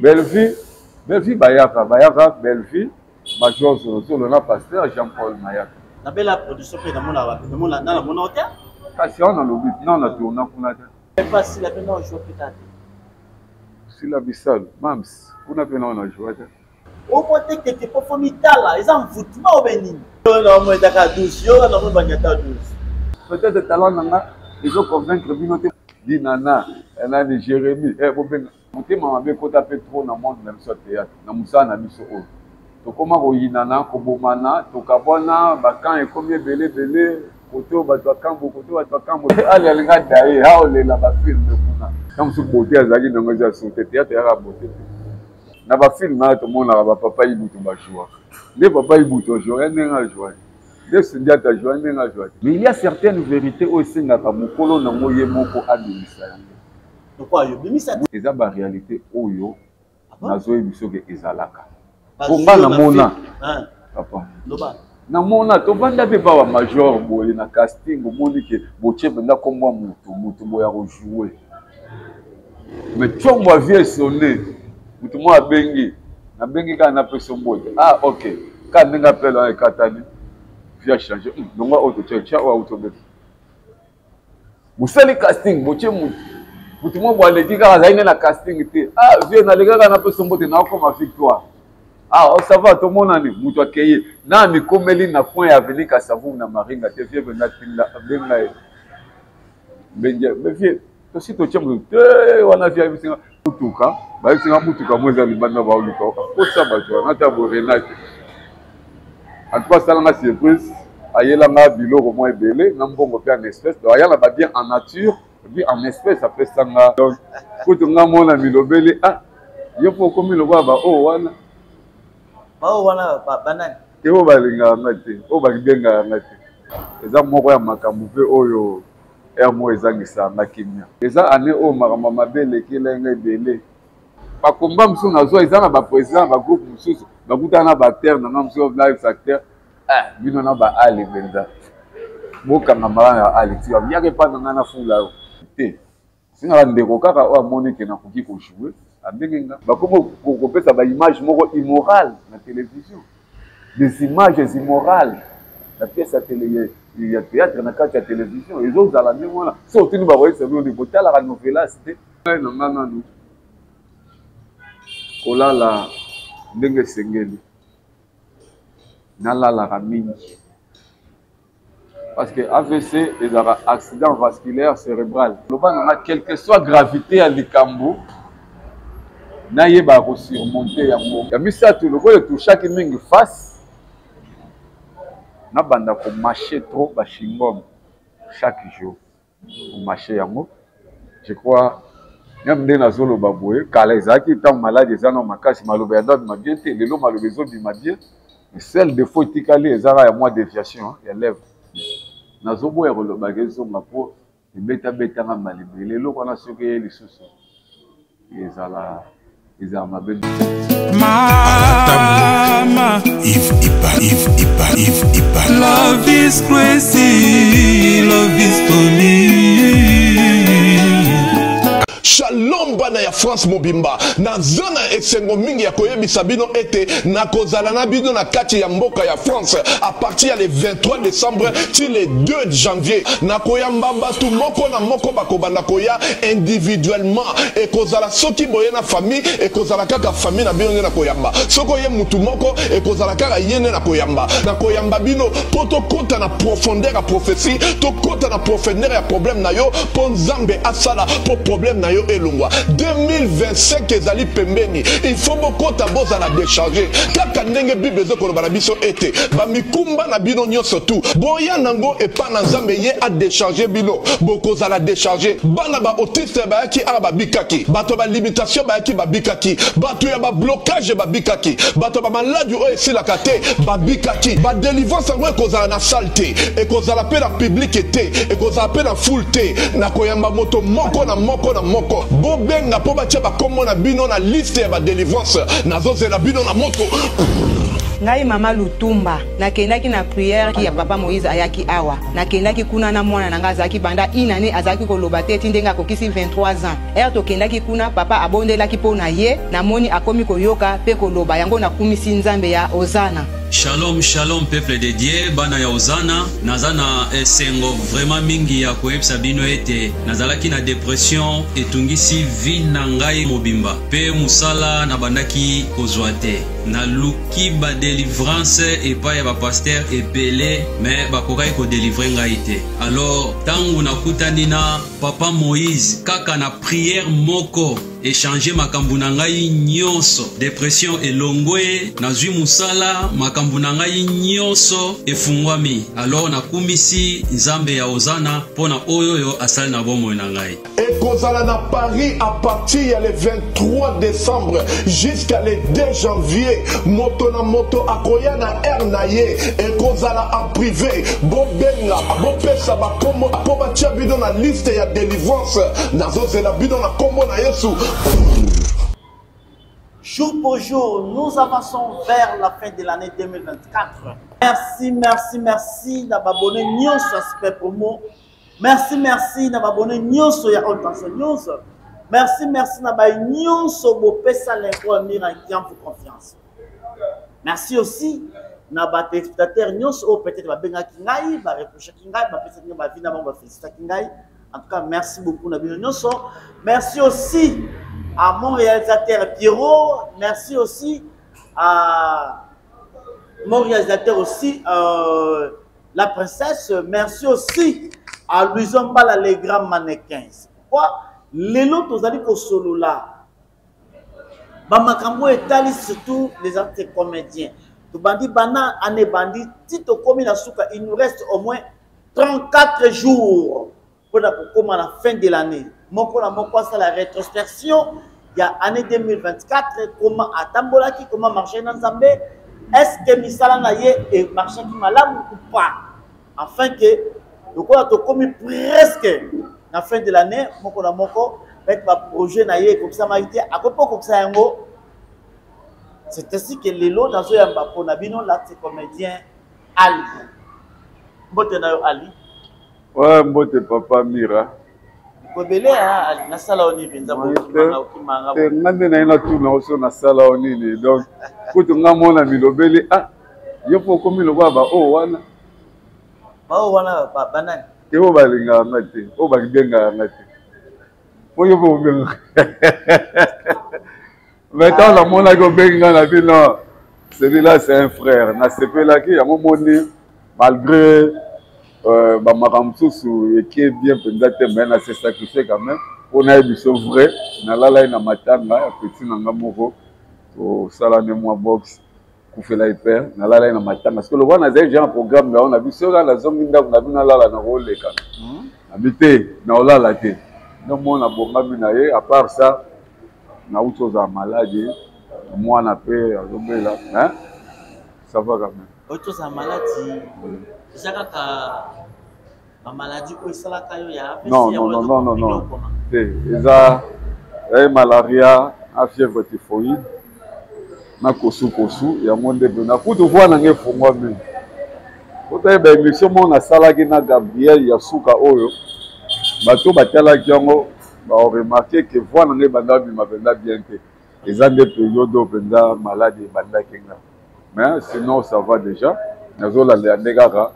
Belle-fille, Bayaka, belle-fille, Major Solo, le pasteur Jean-Paul Mayaka. La belle production, dans mon hôtel. Si on a le but, non, on a tourné pour la tête. Mais pas si la peine on joue plus tard. Si la bissale, Mams, on a peine on a joué. Au moins, tu es pas formidable, ils en foutent pas au bénin. Non, moi, t'as 12, yo, non, moi, t'as 12. Peut-être le talent, ils ont convaincre Binoté, dit Nana, elle a dit Jérémy, monter ma mère quand t'as fait trop dans le monde, même sur le théâtre, dans Moussa, na miso o. To comment Royinana, Kobomana, to Kabona, Bakan et combien belé, côté au Batuakambo, côté au Batuakambo. Allez, elle regarde d'ailleurs, ah, on est là-bas, film de Kuna. Comme ce beauté, elle a dit, dans le sur le théâtre, elle a beauté. N'a pas film, tout le monde a papa, il bouge ma joie. Les papas, ils bougent toujours, elle n'est pas joie. Les syndiats, elle joie, elle n'est pas joie. Mais il y a certaines vérités aussi, n'a pas mon colon, n'a pas mon administration. Pourquoi yo bimisa eza ba réalité oyo nazo ebiso ke ezalaka komba na mona papa na mona to banda pe ba major boye na casting omoni ke boche benda komwa mutu boya ko jouer mais chombo a vie sonné mutu mo abengi na bengi ka na peso mbote OK ka ndinga pelo e katani via changer ndonga auto checha ou auto bet musali casting boche mutu mutu mo bo aleki kaka zaine na casting te vie na lega na peso mbote na ko ma victoire ça va tout le monde ani mutu akeye na mi komeli na point ya venir ka savu na maringa te vie bena tinda benga benje be vie to si to chembo te wana vie bisinga mutuka ba bisinga mutuka mweza libanda ba oluka ko sa ba jo na ta bo renate en tout cas ça la surprise ayela nga biloko mo ebele na mbongo pe en espèce donc ayala ba bien en nature puis en espèce ça fait ça nga donc ko to nga mona milobele yo po komi lo ba wana banane. Et on va les gagner, on va bien gagner. Les hommes ont un macabre, oyo, et moi ils ont dit ça, maquimia. Les hommes année au maman belle qui l'a belé. Pas combat monsieur nazo, ils ont un président, un groupe monsieur, un groupe d'ana bactère, un monsieur live acteur. Bino na ba ali benda. Boka ngambala ali tu as bien pas dans na fula. Sinon la ndeko kaka o amoni ke na koki ko jouer. Comment on peut faire des images immorales dans la télévision, des images immorales. La pièce à télé, il y a théâtre dans la télévision. Les autres à la même moment, surtout nous voyons c'est le côté la novela c'était non. Kola la ndenge sengeli. Nala la ramini. Parce que AVC est un accident vasculaire cérébral. Quelle que soit la gravité à l'Ikambo, naye ba ko surmonter yango ya misato lokola to chaque mingi face na banda ko marcher trop ba chingom chaque jour ko marcher yango je crois même des nazolo baboye kala ezaki tant malade ezana makasi maloba ya dot ma bien te lelo maloba zo bi ma bien celle de faut tikali ezara ya moi déviation ya lèvre nazobo ya koloba kezo mapo beta nga malibé lelo kona soki ye lisusu ezala Mama, if love is crazy, love is for me. Shalom bana ya France mobimba na zona esengo mingi ya koyebisa bino ete na kozala na bino na kati ya mboka ya France à partir le 23 décembre ti le 2 janvier na koyamba batu moko na moko bakobanda koya individuellement et kozala soki boye na famille et kozala kaka famille na bino na koyamba soko ye mutu moko et kozala kaka yene na koyamba bino poto kota na profondeur ya prophétie to kota na profondeur ya problème na yo po nzambe asala po problème na yo elongwa 2025 ezali pembeni il faut bokota boza na décharger kaka ndenge bible ezokoloba na biso ete bamikumba na bino nyonso tu boya nango epa na nzambe ye a décharger bino bokozala décharger bana ba autiste bayaki ala babikaki bato ba limitation bayaki babikaki bato ya ba blocage babikaki bato ba maladi oyo esilaka te babikaki ba délivrance yango ekozala na salle te ekozala pe na public te ekozala pe na foule te na koyamba moto moko na moko bobenga po batia bakombo na bino na liste ya ba délivrance nazozela bino na moto ngai mama Lutumba nakendaki na prière ki ya papa Moïse ayaki awa nakendaki kuna na mwana nanga azaki banda inane azaki koloba te tindenga kokisi 23 ans tokendaki kuna papa abondelaki po na ye namoni akomi koyoka pe koloba yango nakumisi nzambe ya Ozana. Shalom, shalom, peuple de Dieu, bana ya Ozana, nazana esengo vraiment mingi ya koyebisa bino ete nazalaki na dépression etungisi vie na ngai mobimba pe musala na bandaki kozwa te na luki ba délivrance epai ya ba pasteur ebele mais bakokai ko délivrer ngai te. Alors tangu nakutani na papa Moïse kaka na prière moko échanger makambu na ngai nyonso dépression elongwe nazwi musala makambu na ngai nyonso efungwami. Alors nakumisi nzambe ya Ozana pona oyo asali na bomo na ngai. Ekozala na Paris à partir le 23 décembre jusqu'à le 2 janvier. Moto na moto akoya na air na ye. Ekozala en privé. Bobenga, bopesa bakombo po batia bido na liste ya délivrance. Nazozela bido na kombo na Yesu. Jour pour jour, nous avançons vers la fin de l'année 2024. Merci, merci, merci d'abonner Nyonso Super Promo. Merci, merci d'abonner Nyonso ya Haute Tension News. Merci, merci d'abonner Nyonso Bopesa l'info amir en qui en vous confiance. Merci aussi d'abonner téléspectateurs Nyonso peut-être babenga kingai, ba reprocher kingai, ba pesa kingai, ba vina ba féliciter kingai. En tout cas, merci beaucoup d'abonner Nyonso. Merci aussi à mon réalisateur Pierrot, merci aussi à mon réalisateur aussi, la princesse, merci aussi à Louison Bala, les grands mannequins. Pourquoi les lots aux amis solo là, Bamakambo et Tali, surtout les artistes comédiens. Tout bandit bana, ane bandit, tito komi na souka, il nous reste au moins 34 jours pour la fin de l'année. C'est la rétrospection. Il y a l'année 2024. Comment Atambolaki, comment marcher dans Zambé. Est-ce que Misala Naye est marché qui malade ou pas? Afin que nous avons commis presque la fin de l'année. Nous avons fait un projet Naye comme ça. À côté comme ça, c'est ainsi que les lots dans ce yamba pour Nabino, l'acte comédien Ali. Mbote Ali. Ouais, mbote papa Mira. Kobele ali na sala oni benza mo kimanga okimanga ngande na ina tu na oso na sala oni ni donc kutu ngamona milobeli yo poko miloba ba wana banani te o balinga ngati o bakibenga ngati po yo po benga mais quand la mona ko benga na bino celui-là c'est un frère na sepela ki ya momoni malgré Bamaramsusu qui est bien peut-être mais na se sacrifier quand même on a eu son vrai na la na matanga petit nanga moko au salane moi box kufela hyper na la na matanga parce que le wana zai genre programme là on a vu sur la zone nda on a vu na la na rôle quand habité na ola la té donc mon na bomba binaye à part ça na auto za maladie moi na paix azobela hein ça va quand même auto za maladie. Non. Ils ont malaria, fièvre typhoïde, na kosu, il y a mon début. Na kutu voir na nge fungwa mimi. Kota ba émission mon sala ki na Gabriel Yasuka oyo. Bato batala kiongo ba remarquer que voir na nge banda bi mabenda bien que ils ont des périodes où benda malade banda kenga. Mais sinon ça va déjà. Nazola le andegaka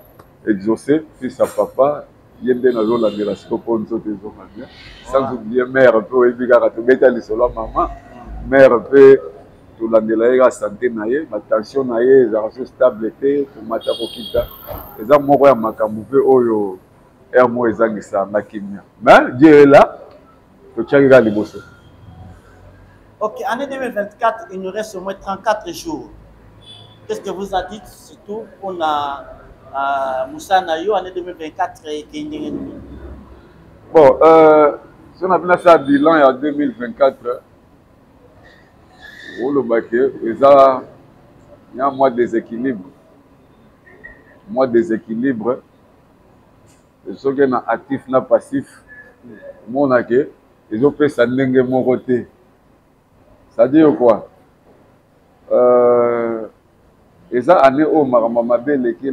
exaucé fils à papa yende nazola de la scopo nzote ezomania sans oublier mère peu ebigaka tobeta lisolo maman mère peu tolandela ye santé na ye tension na ye ezalaka stable te tomata kokita eza moko ya makambo mpe oyo ermo ezangisa na kimia mais Dieu est là totiaki kaka liboso. Ok, année 2024 il nous reste au moins 34 jours. Qu'est-ce que vous a dit surtout pour la Moussa Nayo, année 2024 et bon, si on a bien fait un bilan en 2024, il y a un mois de déséquilibre. Ceux qui sont actifs, sont passifs. Ils ont fait ça de mon côté. Ça dit quoi? Et ça, année où ma belle qui est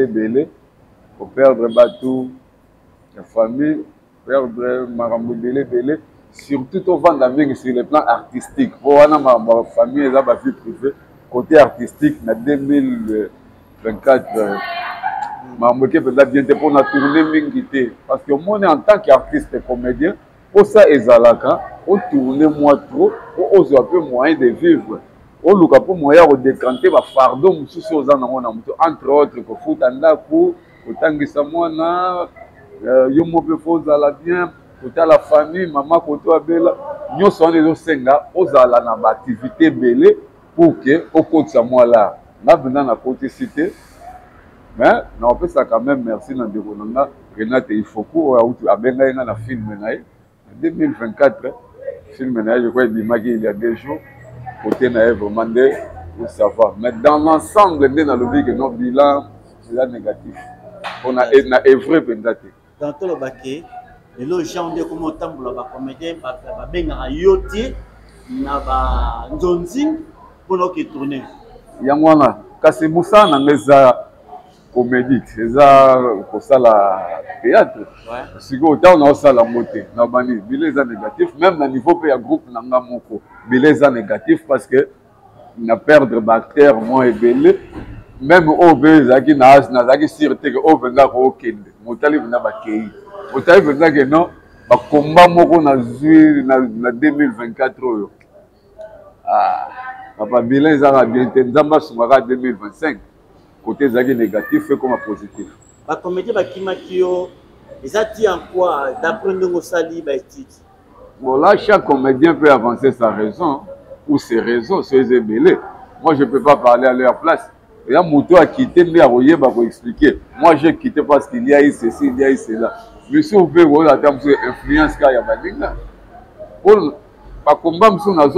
belé, pour perdre bateau, la famille, perdre marambo belé, surtout au vent d'Amérique sur le plan artistique. Pour ma famille, et ma vie privée, côté artistique, en 2024, marambo qui peut bien pour la tournée mingité. Parce que moi, en tant qu'artiste et comédien, pour ça, ezalaka, on tourne moins trop, on a un peu moyen de vivre. On a pour moyen de décanter le fardeau, entre autres, que foot en la cour, autant que ça, moi, yo mo pe foza la bien, côté la famille, maman, côté abela, nous sommes les osenga, ozala na ba activité belé pour que au côté ça moi là, là venant na côté cité, mais on peut ça quand même merci na ndeko nanga Renate Ifoko a abenga na film na 2024 film na je crois il y a 2 jours côté na vraiment de pour savoir, mais dans l'ensemble de na lobby que nos bilan négatif. On a œuvré pendate. Dans tout le baquet, et là, j'ai envie de comment tambour la comédien, ben à yoti, na ba nzonzi, pour nous qui tourner. Yangwana, kasi Moussa na ngeza comédie, c'est ça pour ça la théâtre. Si vous autant on a ça la montée, na bani, bileza négatif, même na niveau pe ya groupe nanga moko, bileza négatif parce que na perdre bactère moins belé. Même au Bézaki Nazaki sûreté que au Venga Okende, Motali Vena Bakei. Motali Venga que non, combat Moko na 2024. Ah, Papa Bilan Zara bien, Nzamba Soumara 2025. Côté Zaki négatif, fait comme positif. La comédie Bakimakio, ils ont dit en quoi d'apprendre au sali Baïtiti. Bon, là, chaque comédien peut avancer sa raison ou ses raisons, ses ébélés. Moi, je ne peux pas parler à leur place. Et là, Mouto a quitté, mais à expliquer. Moi, j'ai quitté parce qu'il y a eu ceci, il y a eu cela. Mais si vous pouvez voir la influence qu'il y a là. Pour le combat, nous avons un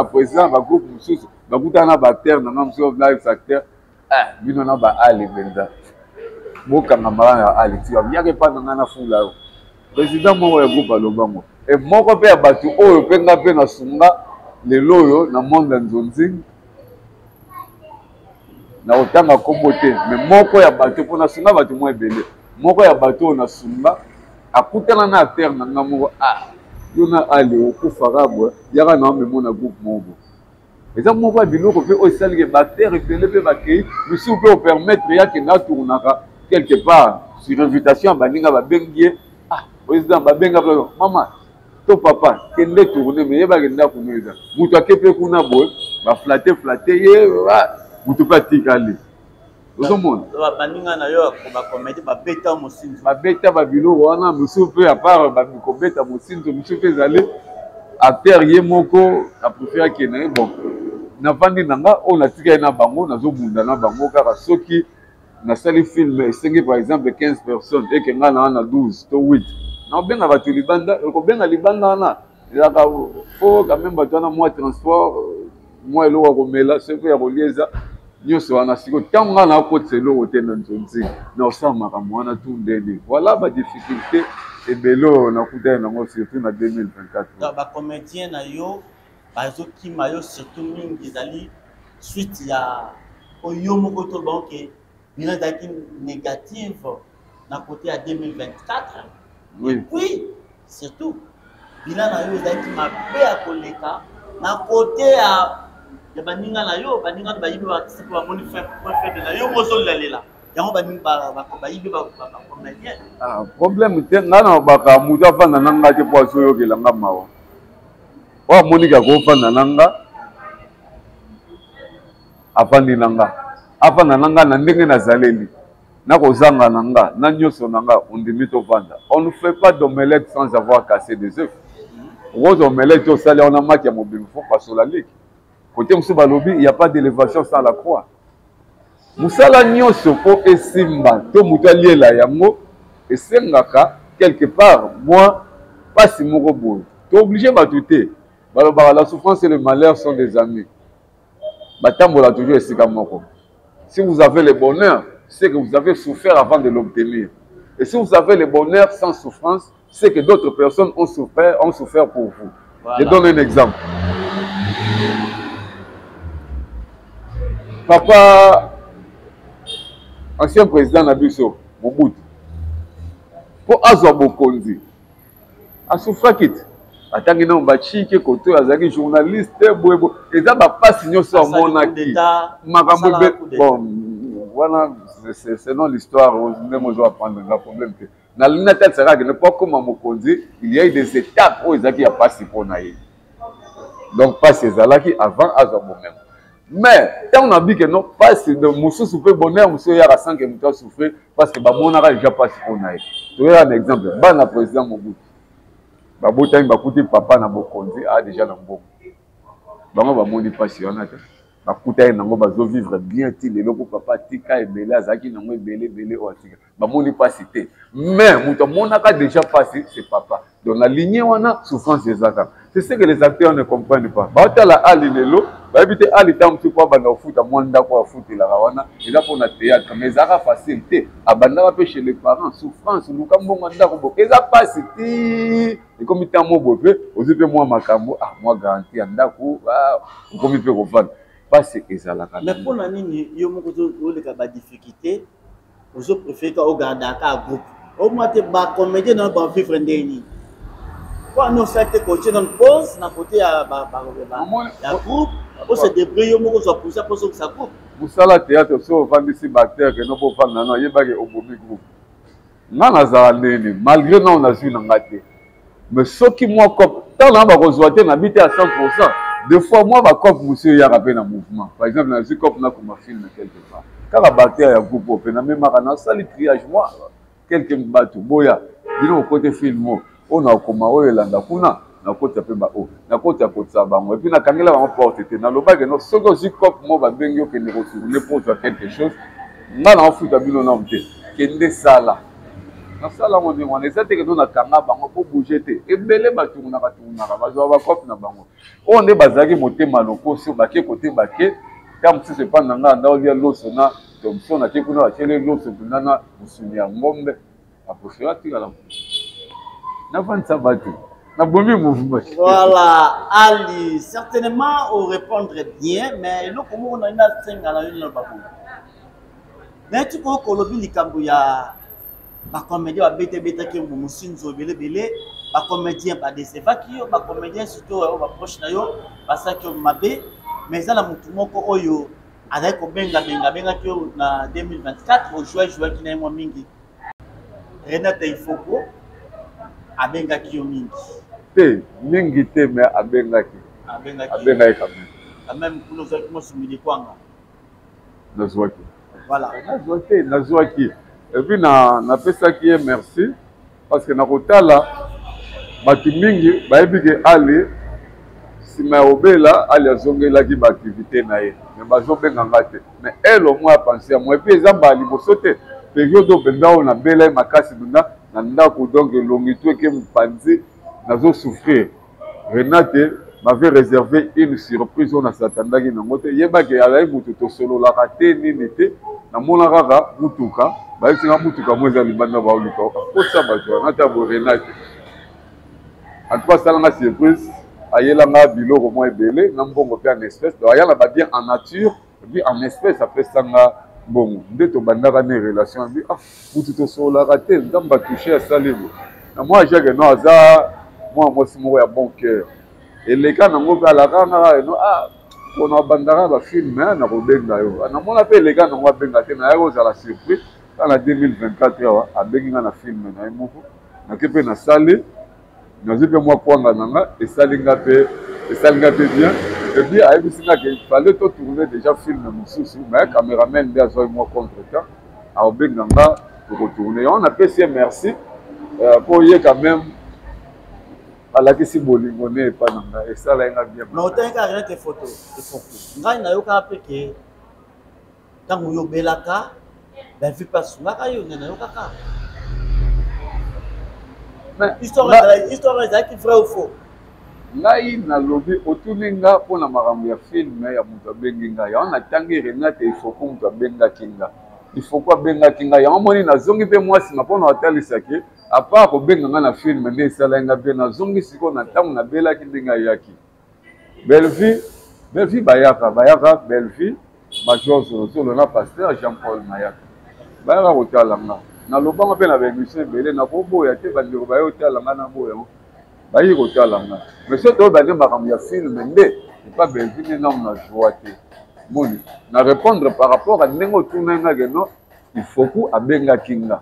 président, un groupe, nous avons un terre, nous avons un live acteur. Ah, nous avons un Ali Benda. Moi, quand je suis Ali, il n'y a pas de foule là. Président, moi, un groupe à l'Obama. Et moi, je suis battu, oh, je suis un peu sunga, les loyaux, dans le monde de Nzonzing. Na otanga kombote mais moko ya bato pona sunga bato mo ebele moko ya bato na sunga akutana na terre na ngamo ah yona ali okufarabwa yaka na memo na groupe mobo eza moko biloko pe o salige bactère ebele pe bakei monsieur peut permettre ya que na tournaka quelque part sur invitation baninga babengie ah président babenga maman to papa kende tourner mais yeba kenda kuneza mutu akepe kuna boy ba flatter ye vous ne pouvez pas tirer. Vous monde. Baninga na yo ba comédie ba beta mosinzo. Ba beta ba bilo wana monsieur peut à part ba ko beta mosinzo monsieur peut aller à terre yemoko a préférer que na bon. Na vandi nanga on a tika na bango na zo bunda na bango kaka soki na sali film sengi par exemple 15 personnes et que ngana na 12 to 8. Na benga ba tulibanda ko benga libanda na. Ya ka faut quand même ba tona moi transport moi lo ko mela c'est pour ya relieza. Nyonso wana siko tanga na kotelo hotel na Nzonzi na osama ka mwana tout ndeni voilà ba difficulté et belo na kudai na surtout na 2024 ba comédien na yo bazo ki mayo surtout mingi zali suite ya oyo moko to banque bilan daki négative na côté à 2024 oui oui surtout bilan na yo daki ma pe a koleka na côté à ya baninga na yo baninga ba yibi ba sipo ba moni fait de la yo mozo lalela yango baninga ba yibi ba comédien ah problème te ngana ba ka muja fana nanga te poso yo kelanga mawa wa monika ko fana nanga afandi nanga na ndenge na zaleli na kozanga nanga na nyoso nanga ondimi to vanda on ne fait pas d'omelette sans avoir cassé des œufs rose omelette au sale on a maki ya mobile faut pas sur la ligue. Côté Moussa Balobi, il n'y a pas d'élévation sans la croix. Moussa la nyonso po esimba to mutali la yango esengaka quelque part moi pas si moko boy. Tu es obligé batouter. La souffrance et le malheur sont des amis. Batambola toujours esika moko. Si vous avez le bonheur, c'est que vous avez souffert avant de l'obtenir. Et si vous avez le bonheur sans souffrance, c'est que d'autres personnes ont souffert pour vous. Voilà. Je donne un exemple. papa ancien président Nabiso Mobutu pour azwa bokonzi asufaki atangi na mbachike koto azaki journaliste boyebo eza ba passe nyoso amonaki makambo bon voilà c'est non l'histoire même moi je vais prendre le problème que na lina tête sera que ne pas comme mokonzi il y a eu des étapes où ezaki ya passe pour naïe donc passe ezalaki avant azwa même mais tant on a dit que non passe de musu souffre bonheur musu ya ra 5 mutu souffre parce que ba monaka déjà passe pour naïe tu vois un exemple bana président Mobutu babotani bakuti papa na bokonzi a déjà na mbongo bango bamoni pasi wana te bakutani nango bazovivre bien ti lelo po papa tika ebele azalaki nango ebele oyo atika bamoni pasi te mais moto amonaka déjà pasi c'est papa donc la lignée wana souffrance ezaka c'est ce que les acteurs ne comprennent pas baotala ali lelo bayebi te ali ntango mosusu po abanda kofuta mwa ndako afutelaka wana eza mpona théâtre mais ezalaka facile te abandaka mpe chez les parents souffrance luka mbongo ndako bo eza pasi ti ekomi ntango mo boye mpe ozwi mpe mwa makambo mwa garanti ya ndako okomi mpe kovanda pasi ezalaka mais mpona nini yo moko oleka badifficulté ozopréféreka ogardaka groupe omwa te bacomédien na bavivre ndenge nini on a fait côté dans pause na côté ya groupe pour se débrouiller yo moko soit pousser pour ça groupe musala théâtre so vandisi bactère que no po fanda na yebaki obomi groupe nga nazala nene malgré non na zwi na ngate mais soki moi cop tant na ba kozwa te na bité à 100% des fois moi ba cop monsieur ya rappelé na mouvement par exemple na zwi cop na comme film quelque part kaka bactère ya groupe pe na même na sali triage moi quelques bateau boya dino côté film on a comme oyo landa kuna na kota pe ba o na kota kota bango et puis na kangela bango porte te na loba que no soko zi cop mo ba bengi que ne retourner pour faire quelque chose nga na futa bino na mte kende sala na sala mo on eza te que no na kanga bango pour bouger te ebele batu na bazwa ba cop na bango on ne bazaki motema lokoso bake côté bake comme si c'est pas nanga nda olia loso na Thompson na kekuna ba chele loso tunana musuni ya ngombe aposhira tika la voilà, Ali, certainement, on répondrait bien, mais nous, comme on a une 5 à la une, mais tu peux colober les cambouya, ma comédien, bêta qui est mon sinzo, belé, ma comédien, pas des évacus, ma comédien, surtout, on va proche d'ailleurs, parce que ma bé, mais ça, la moutoumoko, oyo, avec au benga, qui en 2024, au joueur qui n'a pas mingi. Renata, il faut quoi? Abengaki yo mingi te mingi te mais abengaki quand même pour nous autres sumili kwanga nazwaki voilà nazwaki et puis na pesaki ye merci parce que na kotala batu mingi bayebi ke ali sima obela ali azongelaki ba activité na ye mais bazobenga nga te mais elle au moins penser à moi et puis eza bali boso te période obenda on a bela makasi bunda na ndako donc longitu eke mopanzi nazo souffrir Renate m'avait réservé une surprise on a s'attendaki nango te yebaki azali mutu tosololaka te nini te namonaka kaka mutuka bayesinga mutuka mo eza libanda baoluka akosa bato Renate abo Renate en tout cas asalanga surprise ayelanga biloko mwa ebele na mbongo mpe en espèce donc ayala babien en nature et puis en espèce apesanga bon nde tobandaka ne relation abi mutu tosololaka te nzambe atouche asalimo na mwa jake no aza mwa mwasi moko ya bon cœur eleka nango mpe alakanga no mpona abandaka bafilme na kobenga yo namona mpe eleka nango abenga te naya kozala surprise ka na 2024 awa abengi nga na filme na ye moko nake mpe nasali nazwi mpe mwa kwanga nanga esalinga mpe bien epuis ayebisinga ke fale totourne déjà filme mosusu mais cameraman nde azwaki mwa contre-temps aobenga nga tokotourne yango napesi ye merci mpo ye quand même alakisi bolingo ne epa na ngai esala ye nga bien mais otangika rien te photo ngai nayokaka mpe ke ntango oyobelaka bavi mpe asungaka yo nde nayokaka histoire ezalaki vrai ou faux ngai nalobi otuni nga mpona makambo ya filme ya moto abengi ngai yango natangi Renate ifoko moto abengaki nga ifoko abengaki ngai yango moni nazongi mpe mwa nsima mpona atalisaki apart kobenga nga na filme nde esalai nga mpe nazongi sikoyo na ntango nabelaki ndenge ayaki Belleville bayaka Belleville Major Zolo na pasteur Jean-Paul Mayaka. Bayaka kotala nga. Na lobanga pe na bémission belé na boboya te bandeko baye kotala nga na boya. Baye kotala nga. Mais ce to bande makambo ya film ndé, pas besoin na na joie te. Moni, na répondre par rapport à ndenge tourner nga geno, il faut que abenga kinga.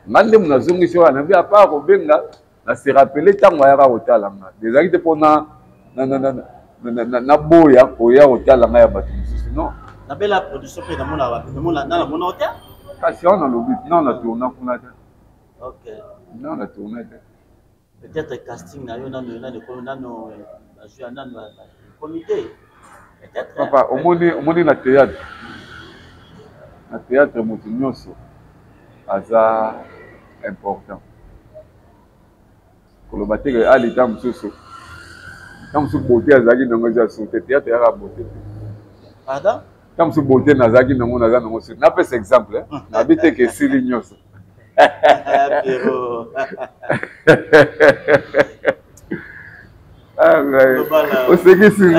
Ngande mna zongi so na bi apa ko benga na se rappeler tango ya kotala nga. Des actes pour na boya oya kotala nga ya batu. Non. Na bela production pe na mona na mona hôtel. Kasi on a le but, non, on a tourné pour la tête. Ok. Non, on a tourné. Peut-être casting, on a comité. Peut-être. Papa, au moins, na théâtre. Na théâtre, Moutinioso, ça important. Pour le bâtir, à l'état, Moussoso. Quand vous beauté, à Zagi, dans le théâtre, il y a la beauté. Pardon? Comme si beauté Nazaki non Nazaki n'a pas cet exemple n'habite que si l'ignos au c'est que c'est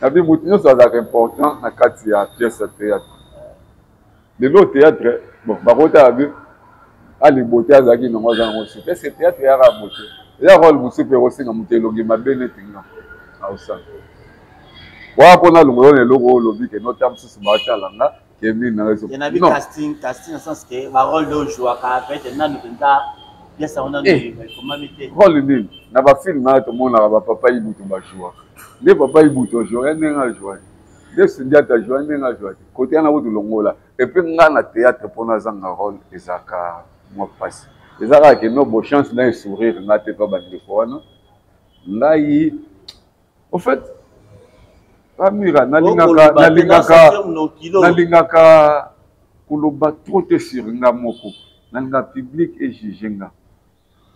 la Moutinho ça c'est important na kati ya pièce de théâtre de l'autre théâtre bon bakota abi ali beauté azaki non Nazaki c'est théâtre ya ra beauté ya rôle musu pe aussi na mutelongi mabene tinga wa pona longo le logo lobi que notre âme sous batalanga que mi na raison il y a un casting dans sens que ma rôle de joueur ka fait na nupenda bien ça on a comment mettre rôle nini na ba film na to mona ba papa ibuto ba joueur les papa ibuto joueur nenga joueur des syndiata joueur nenga joueur côté na boto longo là et puis nga na théâtre pona zanga rôle ezaka moi passe ezaka que no bo chance na sourire na te pas bande wana ngai au fait Amira, nalingaka kuloba trop te sur nga moko, nanga public et jugenga.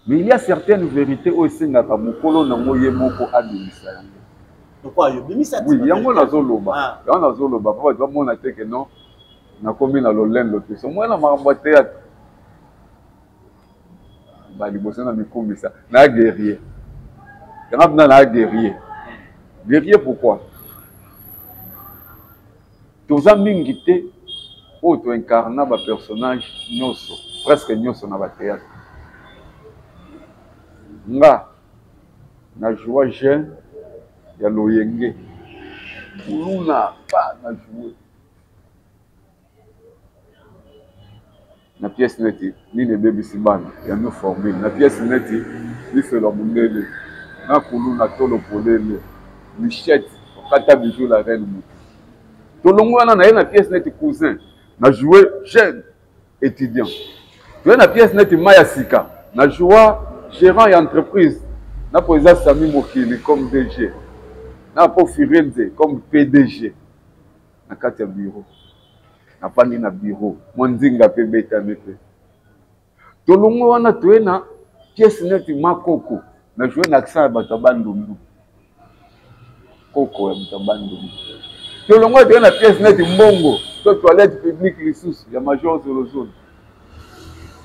Mais il y a certaines vérités au singaka mokolo na moye moko adimisa. Pourquoi yo bimisa? Oui, yango na zoloba. Yango na zoloba, papa tu vas mona te que non. Na komi na lolendo te. So moi na makambo théâtre. Ba liboso na mikomisa, na guerrier. Yango na guerrier. Guerrier pourquoi? Toza mingi te auto incarna ba personnage nyoso presque nyoso na ba théâtre nga na joie jeune ya loyenge kuluna pa na jouer na pièce neti ni ne baby sibana ya no formé na pièce neti ni felo mundele na kuluna tolo polele michette kata bijou la reine mou. Tout le monde a une pièce net cousin, n'a joué jeune étudiant. Tu as une pièce net Maya Sika, n'a joué gérant et entreprise, n'a pas posé Sami Mokili comme DG, n'a pas Firenze comme PDG, n'a pas de bureau, n'a pas de bureau, mon zinga pe beta mepe. Tout le monde a une pièce net Makoko, n'a joué un accent à Batabandundu. Koko ya Batabandundu. Tout le monde a une pièce nette mbongo, sur toilette publique ressources, il y a major sur le zone.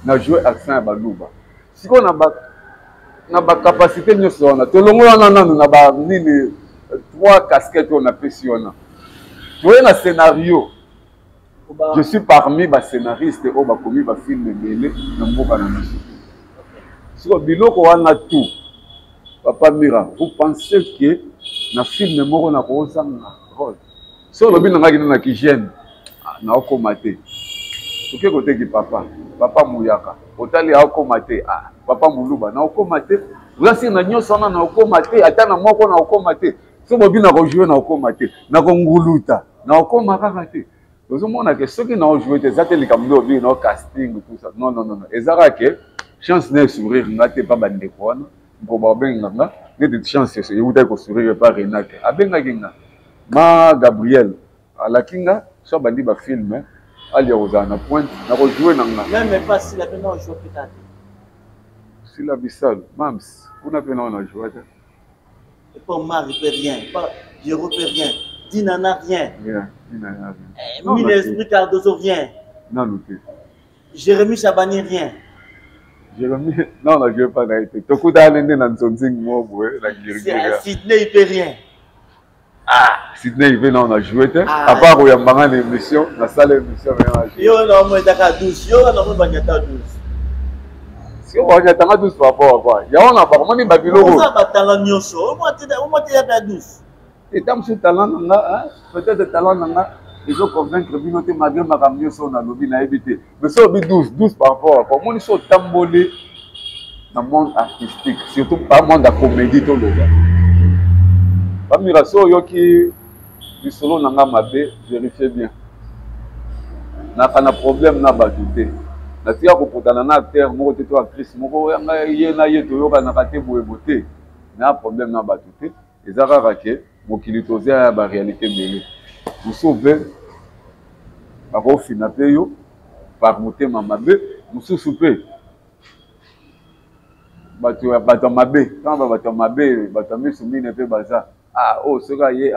Na joué accent à Balouba. Si on a ba capacité nous sommes, tout le monde a ba nini 3 casquettes on a pris on a. Tu vois un scénario. Je suis parmi les scénaristes au ba commis ba film belé na mboka na biso. Si on biloko wana tout. Papa Mira, vous pensez que na film moko na ko sanga rôle. So lobi na ngaki na kijene na okomate. Oke kote ki papa Muyaka. Otali okomate papa Muluba na okomate. Vous na nyoso na okomate ata na moko na okomate. So bobi na ko jouer na okomate na ko nguluta na okomaka kate. Vous mona que ceux qui n'ont joué des ateliers comme nous bi no casting tout ça. Non. Ezara que chance na sourire ngate pas bande ko na. Ko ba benga nga ni chance c'est vous ko sourire pas Renate. Abenga kinga. Ma Gabriel à la kinga so bandi ba film ali ozana point na ko jouer nanga même pas si la peine on joue peut-être si la bisal mams on a peine on a joué et pas Marie peut rien pas Jérôme peut rien Dina n'a rien Mine esprit Cardozo rien non non Jérémy Chabani rien Jérémy non je vais pas na été to kuda nende na nzonzing mo boye la girigera Sydney il peut rien Ah, Sydney, il vient, on a joué. À part où il y a une émission, la salle d'émission, on a joué. Yo, non, moi, t'as 12. Yo, non, moi, t'as 12. Si on va y attendre 12 par rapport à quoi? Il y a un appartement, il y a un babylone. On va talent nyonso. Au moins, t'as 12. Et tant que ce talent, peut-être talent, ils ont convaincre que malgré ma camion, on a lobby, on a évité. Mais ça, on 12 par rapport à quoi? Moi, ils sont tambolés dans le monde artistique, surtout pas le monde de la comédie. Admiration, yoki du solo nanga mabe, vérifiez bien. Na kana problème na batute. Na tia ko potana na acteur moko te to actrice moko yanga ye na ye to yoka na kate boye bote. Na problème na batute. Ezaka rake mokili tozia ba réalité mbele. Vous sauvez ba ko fina pe yo par motema mabe, mususu pe. Bato mabe, quand bato mabe, bato misu mine pe baza. Ah, oh, ce gars, il est.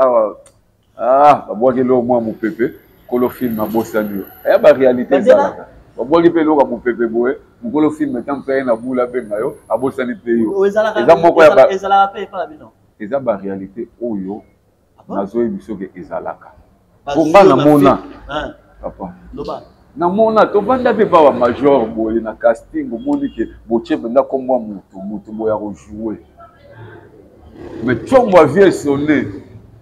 Ah, bah, il au moins mon pépé. Colo film à Bossanu. Il y a la réalité. Il y a mon pépé. Mon colo film est en train de boule à Bengayo, à Bossanu. Il y a la réalité. Oh, yo. Nazo émission que Ezalaka. Pour moi, na mona. Papa. Na mona, to banda pe ba major boye na casting, au monde que boche benda comme moi mutu boya rejouer. Mais tu vois, vie sonné.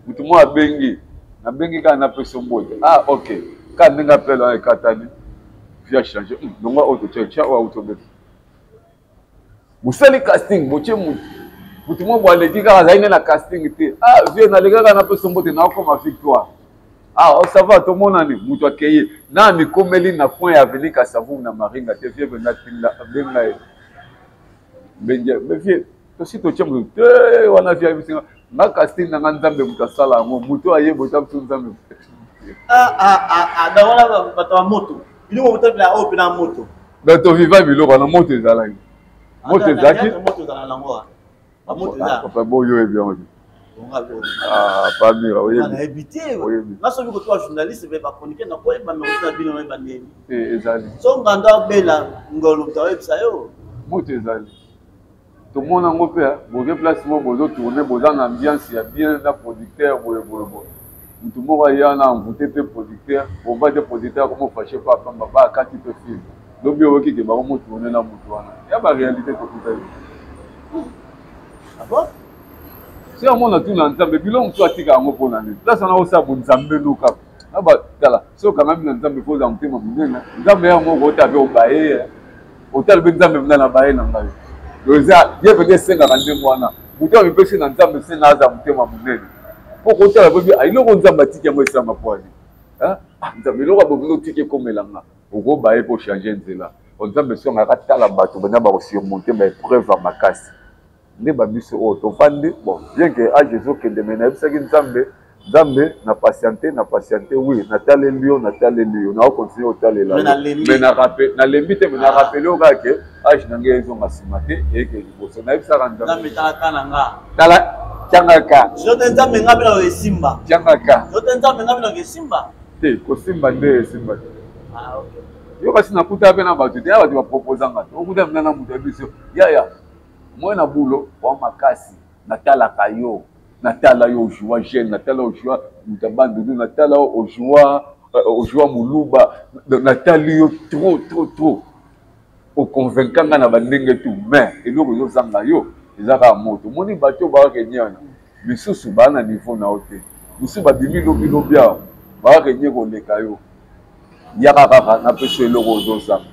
Tout le monde a bengi. Na bengi quand on a fait son mot. Ah, ok. Quand on appelle un Katani, vie a changé. Donc, on auto check, ou auto. Vous savez le casting, vous savez, tout le monde voit les gars, ils ont un casting. Ah, viens, les gars, on a fait son mot, on a comme victoire. Ah, ça va, tout le monde a dit, vous avez accueilli. Na mi komeli na point à venir qu'à savoir na maringa, te viens venir tinda, benga. Mais viens. Si tu as dit, on a vu un casting dans un temps de Moutasala, mon moto a eu un peu de dans la moto. Il y a une moto. Dans ton vivant, il y a une moto. Moto papa, bon, il y a bien. Ah, pas mieux. On a habité. Là, celui que toi, journaliste, il va chroniquer dans quoi il va me retenir dans le bandé. Et Zali. Son ganda bella, ngolo, tu as eu ça. Moto Zali. Tout le monde a un peu, bon placement, bon tourner, bon ambiance, il y a bien un producteur, tout le monde a un voté de producteur, on va des producteurs comme fâché pas comme papa quand il peut filmer. Donc bien ok que bah on tourner là moutouana. Il y a pas réalité tout ça. Ah bon? Si on a tout l'ensemble, puis là on soit tika en pour l'année. Là ça n'a pas ça bon zambe loka. Ah bah là, so quand même l'ensemble faut en thème mon zambe un mot taper au baé. Hôtel ben zambe dans la baé dans la. Loza, il y a peut-être 52 mois. Vous avez pensé dans le temps de Sénat, pour côté la bébé, il y a un zambati qui a moi ça ma poigne. Hein? Nous avons un peu de ticket comme là. Au gros bail pour changer là. On a besoin de rater la bateau, on a surmonter mes preuves à ma casse. Ne ba biso o to fande bon bien que à Jésus que demain na bisa ki Nzambe na patienter oui na tale lion na continuer au tale là mais na rappel na lemite mais na rappeler au gars que age na ngé zo masimate et que boso na bisa randa na metala kananga tala changaka je te Nzambe ngabe na Simba changaka je te Nzambe ngabe na Simba te ko Simba nde Simba ah OK yo kasi na kuta pe na batu te ya batu ba proposer ngata okuta mna na mutu biso ya moi na boulot wa makasi natala kayo natala yo joie jeune natala yo joie mutabandu natala yo joie muluba natala yo trop au convaincanga na bandenge tout mais eloko yo zanga yo ezaka moto moni bato ba kenyana misusu ba na niveau na hote misusu ba bimi lobia ba kenye ko leka yo yaka kaka na peso eloko zo zanga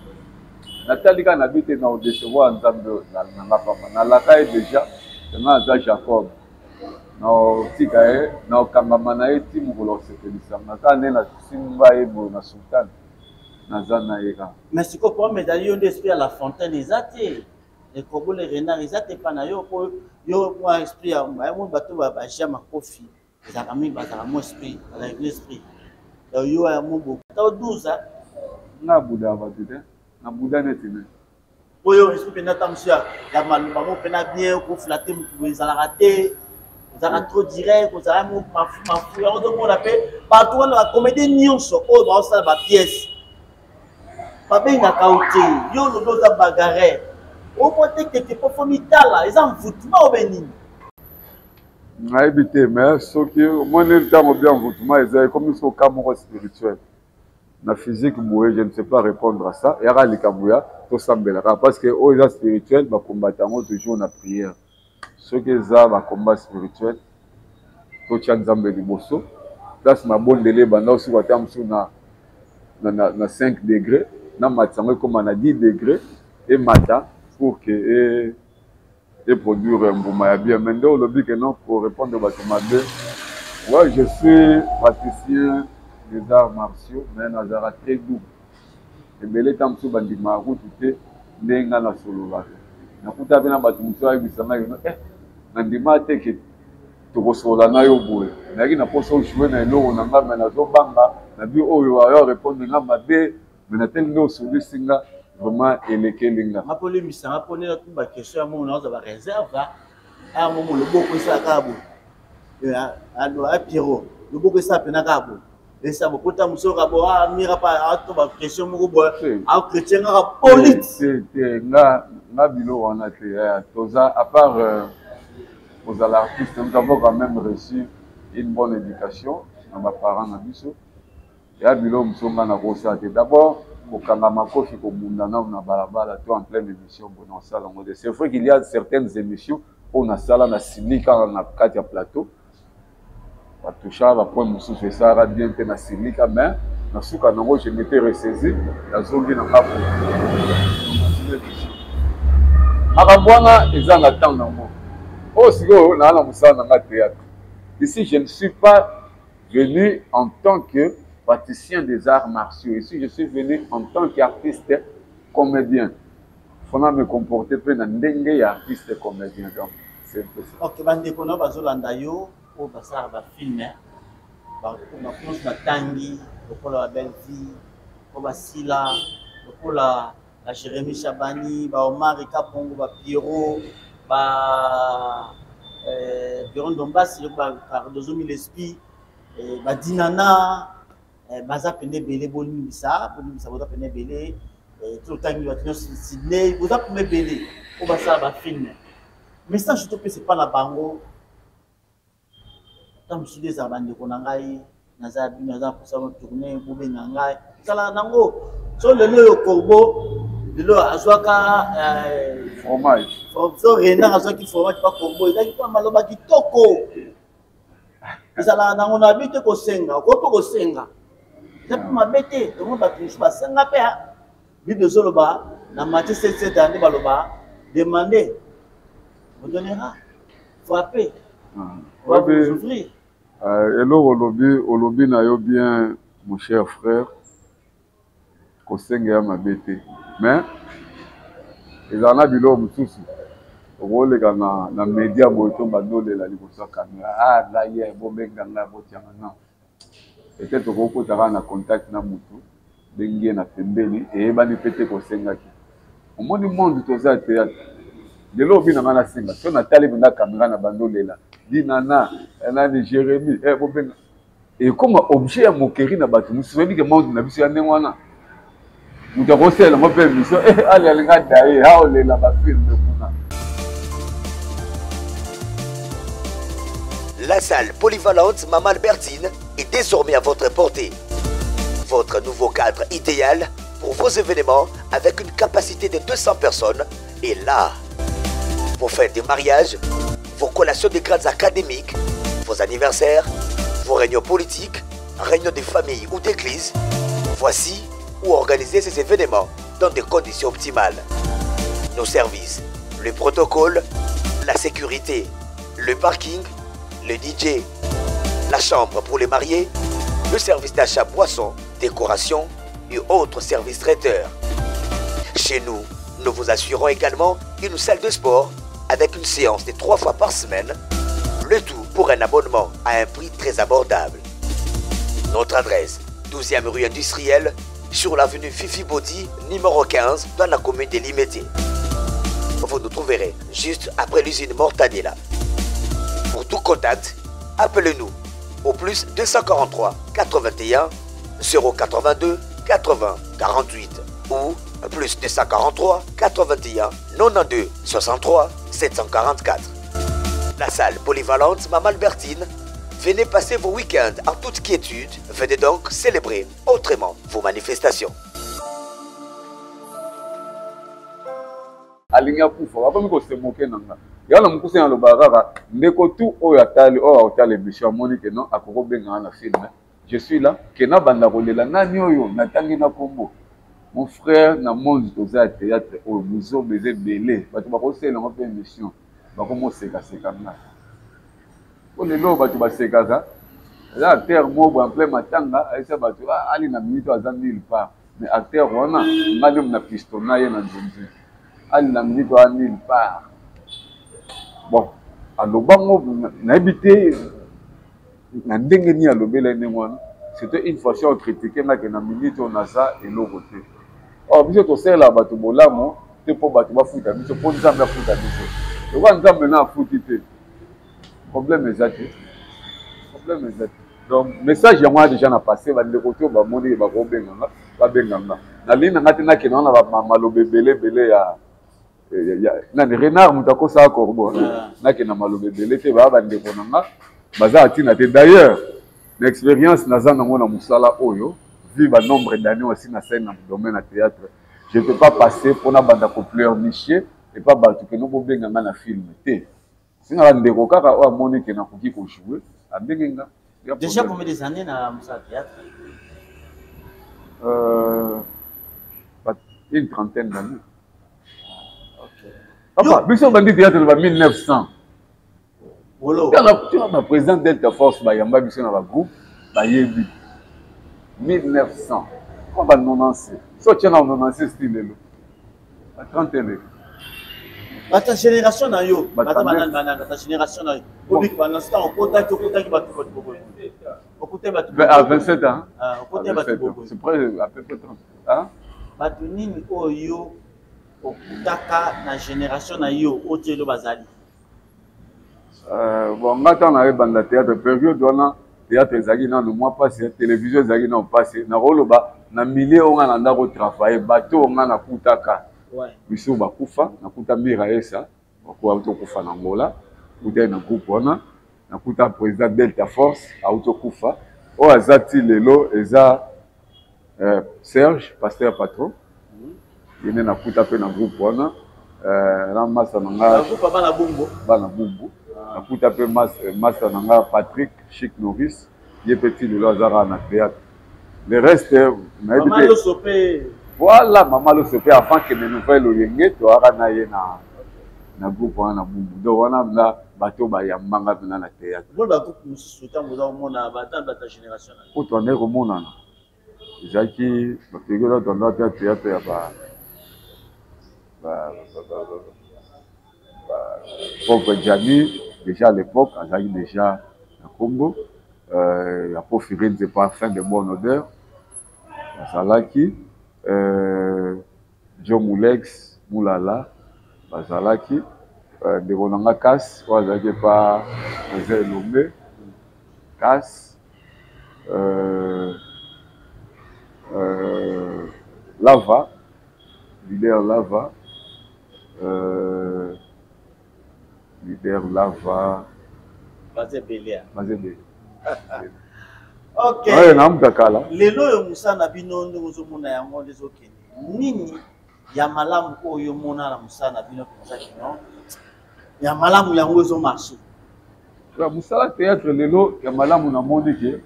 natalika na bite na odecevoir Nzambe na papa na laka déjà na za Jacob na tika na kambama na eti mukolo sepelisa na tane na simba ebo na sultan na zana yeka mais c'est quoi pour médaille yo d'esprit à la fontaine exacte et kobo les renards exacte pas na yo pour esprit à mon bateau ba jama kofi ça kami ba ça mon esprit avec l'esprit yo ya mon beaucoup ta 12 na buda ba tuté na buda netine oyo esprit na tamsia ya malumba mo pena bien ko flatter mutu ezala raté ezala trop direct ezala mo mafu ya odo mo la pe partout la comédie nyonso o ba osala ba pièce ba benga kauté yo lo doza bagarre o pote que te performitala ezam foutima o benini nayebi te mais soki omoni ntango bien envoûtement ezali comme so cas moko spirituel na physique boye je ne sais pas répondre à ça yaka likambo ya tosambelaka parce que oyo eza spirituel bakombata yango toujours na prière soki eza bakombat spirituel totia nzambe liboso place mabondele ebanda osuku ata mosusu na 5 degré na matisa yango ekóma na 10 degré emata pour que produire mbuma ya bien mais nde olobi que non pour répondre bato mabe ouais je suis praticien des arts martiaux mais nazala très double ebele ta mosusu bandima akutu te nde nga nasololaka nakuta mpe na bato mosusu ayebisanga yo nandima te ke tokosolola na yo boye nayaki na mposa ojue na eloko na nga me nazobanga na bi oyo ayo répondre nga mabe me nateli nde osolisi nga vraiment elekeli nga apolemisanga mponela tu baquestion ya momo naoza bareserve aya momo loboko esala kaka boye apiro loboko esala pena kaka boye esa bokota mosoka bo amira pa ato baquestion moko boye achrétien kaka polite te nga bilo wana te toza à part ozala artiste nous avons quand même reçu une bonne éducation na baparent na biso ya bilo mosonga na kosala te d'abord kokanga makofi kobunda na balabala to en pleine émission bona osala ngo de c'est vrai qu'il y a certaines émissions où na sala na silika na kati ya plateau batoucha bapoint mosusu esala bien mpe na silika mais na suka nango je m'étais ressaisi nazongi na ngapo makambo wana eza na temps nango oyo sikoyo naa na mosala na nga théâtre ici je ne suis pas venu en tant que praticien des arts martiaux. Ici, je suis venu en tant qu'artiste comédien. Il faut me comporter peu dans des artistes comédiens. C'est un peu ça. Ok, bande kono bazolanda yo o basara ba film ba commence na tangi pour la belle vie o basila pour la Jérémy Chabani ba Omar Kapongo ba Pierrot ba Biron Dombasi ba Cardozo Milespi ba Dinana baza pene belé bonimisa boza pene belé tout le temps il va tenir Sydney boza pene belé o basa ba film mais ça je te peux c'est pas la bango tam sud des abande ko nangai naza bino za pour ça tourner bobe nangai sala nango so le yo corbeau de lo azwaka fromage so rena azwaki fromage pas corbeau il a pas maloba kitoko sala nango na bite ko senga ko to ko senga depuis ma bête, tout le monde va toucher à 5 appels. Vite de Zoloba, dans Matthieu 7 ans, Baloba, demandez, vous donnera, frapper, souffrir. Hello, Olobi na yo bien, mon cher frère, Kosenga ma bête. Mais, il en a bilo moussous. Rôle na média boito badole la libosa caméra. Ah, là hier, bobenga na botianga non. Peut-être que vous avez un contact na mutu dengue na pembeni et bani pete ko sengaki au monde monde to za théâtre de lobi na ngana singa so na tali bina caméra na bandolela dinana na ni Jérémy bobenga et comme objet ya mokeri na batu musu que monde na biso ya ndengwana mutu ko sela mo pe biso ali alinga dai ha olela ba film kuna. La salle polyvalente Maman Albertine est désormais à votre portée. Votre nouveau cadre idéal pour vos événements avec une capacité de 200 personnes est là. Vos fêtes de mariage, vos collations de grades académiques, vos anniversaires, vos réunions politiques, réunions de famille ou d'église, voici où organiser ces événements dans des conditions optimales. Nos services, le protocole, la sécurité, le parking, le DJ, la chambre pour les mariés, le service d'achat boissons, décoration et autres services traiteurs. Chez nous, nous vous assurons également une salle de sport avec une séance de 3 fois par semaine, le tout pour un abonnement à un prix très abordable. Notre adresse, 12e rue industrielle, sur l'avenue Fifi Body, numéro 15, dans la commune de Limété. Vous nous trouverez juste après l'usine Mortadella. Pour tout contact, appelez-nous au plus 243 81 082 80 48 ou plus 243 81 92 63 744. La salle polyvalente Maman Albertine. Venez passer vos week-ends en toute quiétude. Venez donc célébrer autrement vos manifestations. Alinga kufa apa miko se moke nanga yana mukuse na lobara ndeko tu oyo atali oyo atali mission Monique non akoko benga na film je suis là kena banda kolela nani oyo natangi na kombo mon frère na monde toza théâtre oyo muzo beze belé bato bakosela ngo pe mission bakomo seka seka na ko lelo bato baseka za acteur mo en plein matanga aisa bato ali na minute azandi il part mais acteur wana ngale na pistona ye na nzonzi ali na minute wa nulle part. Bon, alobango na habité na ndenge ni alobela ndengwana. C'était une façon de critiquer na que na minute on a ça et l'autre côté. Oh, biso to sela bato bolamo te po bato ba futa biso po nzambe futa biso. Le wa nzambe na futi te. Problème exact. Problème exact. Donc message yango déjà na passé ba ndeko to ba moni ba ko benganga ba benganga. Na lina ngati na kena na ba malobe belé ya nani renard mutako sa corbeau na ke na malobe belé te ba ndeko nanga baza atina te d'ailleurs l'expérience naza nango na musala oyo vu ba nombre d'années aussi na scène na domaine na théâtre je ne peux pas passer pour na banda ko pleurnicher et pas battu que nous ko benganga na film te singa ndeko kaka o amoni ke na koki ko jouer a bengenga déjà combien des années na musala théâtre une trentaine d'années. Papa, biso bandi théâtre ba 1900. Wolo. Tu as président Delta Force ba yamba biso na ba groupe ba yebi. 1900. Comment ba nonancer? So tu na nonancer style lelo. À 30 ans. Ta génération na yo, ta génération na yo. Public pendant ce temps on contact ba tout beaucoup. On contact ba tout. À 27 ans. On contact ba tout. C'est près à peu près 30. Hein? Ba tunini oyo okutaka na génération na yo otelo bazali. Bon, ngata na banda théâtre période wana théâtre ezaki na no mois passé télévision ezaki na passé na roloba na milieu on a ndako travailler bateau on a kutaka. Ouais. Biso ba kufa na kuta mira esa kwa auto kufa na ngola kuta na groupe wana na kuta président Delta Force auto kufa o azati lelo eza Serge pasteur patron yene na kuta pe na groupe wana na masa nanga groupe bana bumbu na kuta pe masa nanga Patrick Chic Norris ye petit de Lazara na théâtre le reste na Maman lo sopé voilà Maman lo sopé avant que les nouvelles oyenge to ara na ye na groupe wana na bumbu do wana na bato ba yambanga na théâtre bon ba groupe musuta moza mona batanda ta génération na ko to ne ko mona Jackie, la figure dans notre théâtre, pauvre Djani, déjà à l'époque, Azaki déjà à Congo, la pauvre Firenze c'est pas fin de bonne odeur, Bazalaki, John Moulex, Moulala, Bazalaki, de Ronanga Casse, Azaki pas José Lomé, Casse, Lava, leader Lava, Bazé Belia. Ok. Ouais, na mtakala. Lelo yo musana bino ndozo mona yango ndezokende. Nini ya malamu oyo mona na musana bino kozaki non? Ya malamu yango zo marché. La musala théâtre lelo ya malamu na monde ke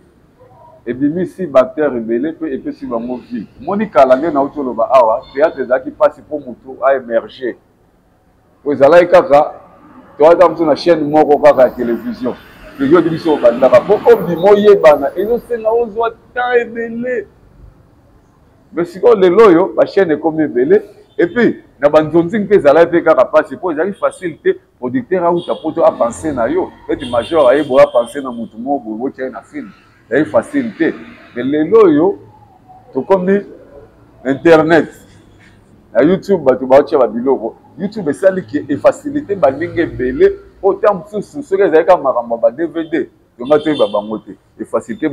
et bien si bactère rebelle peut et puis si va vie Monica Lange na utolo ba awa théâtre ezaki passe pour mutu a émerger ozala ikaka to ata mtu na chaîne moko kaka ya télévision le yo dibiso bandaka po obdi moye bana ezo senga ozwa temps ebele mais siko lelo yo ba chaîne comme ebele et puis na banzonzi mpe ezala pe kaka passe po ezali facilité producteur a uta poto a penser na yo et major a yebo a penser na mutu mo bo tia na film il y a facilité. Mais les loyaux, tout comme Internet, YouTube, YouTube est celle qui est facilité, belé, autant que ce que les gens DVD. Donc, il facilité,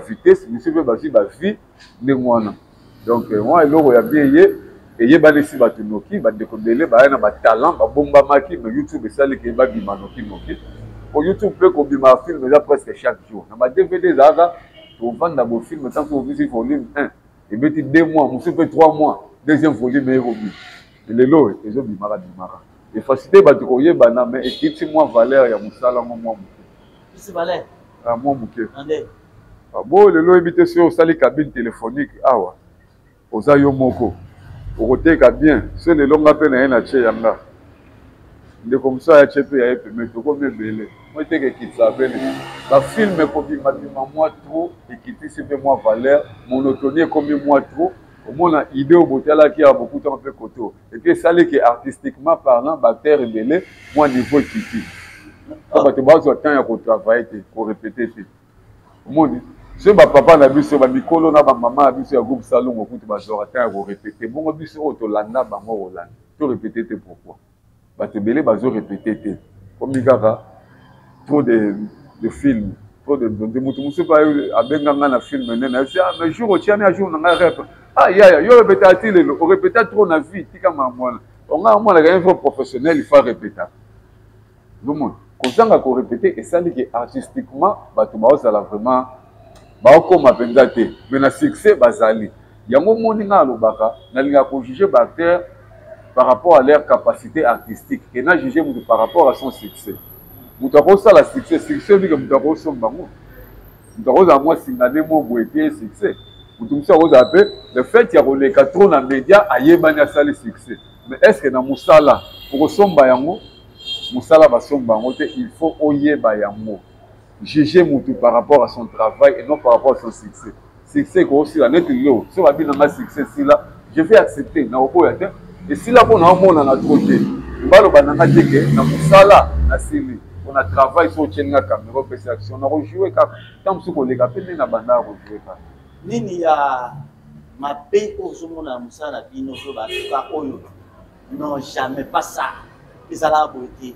vitesse, donc, moi, il y a bien, eyebana esi bato noki bandeko ebele baya na batalent babombamaki mais YouTube esalaki ebabima noki po YouTube mpe kobima film eza presque chaque jour na ba-DVD ezalaka tovanda bofilme tant que ovisi volume 1 ebeti 2 mois mosusu mpe 3 mois deuxième volume ekobi lelo ezobimaka bimaka efacilité bato koyebana mais ekiti mwa valeur ya mosala ngo mwa moke mwa moke bo lelo oyebi te soki osali cabine téléphonique awa oza yo moko okoteka bien so lelo nga mpe na ye na tie yanga ndeko mosu aya tie mpe ya ye peme tokomi ebele mo eteka ekitisa pene bafilme ekobimabima mwa trop ekitisi mpe mwa valeur monotonie ekomi mwa trop omona idée oyo botalaki ya bokutama mpe koto epuis esaliki artistiquement parlant baacteur ebele mwa niveau ekiti po bato bazwa temps ya kotravaille te korepete te omoni so bapapa na biso bamikolo na bamama na biso ya groupe salongo kutu bazwaka temps ya korepete bongo biso oyo tolanda bango kolanda torepete te pourquoi bato ebele bazorepete te komi kaka trop de film trop de motu mosusu pa abenganga na film nene ayebisi mais jour otiani ya jour na ngai rep yaya yo repeta ati lelo orepeta trop na vie tikama mwana onga mwanaka info professionnel il faut répéter zomona kozanga korepete esaliki artistiquement bato baozala vraiment baokoma mpenza te mais na succès bazali yango moni nga alobaka nalingaka kojuge baacteur par rapport à leur capacité artistique et na juge moto par rapport à son succès moto akosala succès obike moto akosomba ngo moto akozala mwa singane mo boye te succès moto mosu akozala mpe le fait ya koleka trop na média ayebani asali succès mais est ce que na mosala okosomba yango mosala basomba yango te il faut oyeba yango juger motu par rapport à son travail et non par rapport à son succès succès koosila neti yo so babinanga succès sila je vais accepter na okoya te esila mpo na omona na tro te baloba nanga teke na mosala nasili mpona travail so otieninga caméra opesa action na kojoue kaka ntan mosu koleka mpe nde na bandaka kojoue kaka nini ya mabe ozomona na mosala na bino so batuka oyo non jamais pas ça ezalaka boye te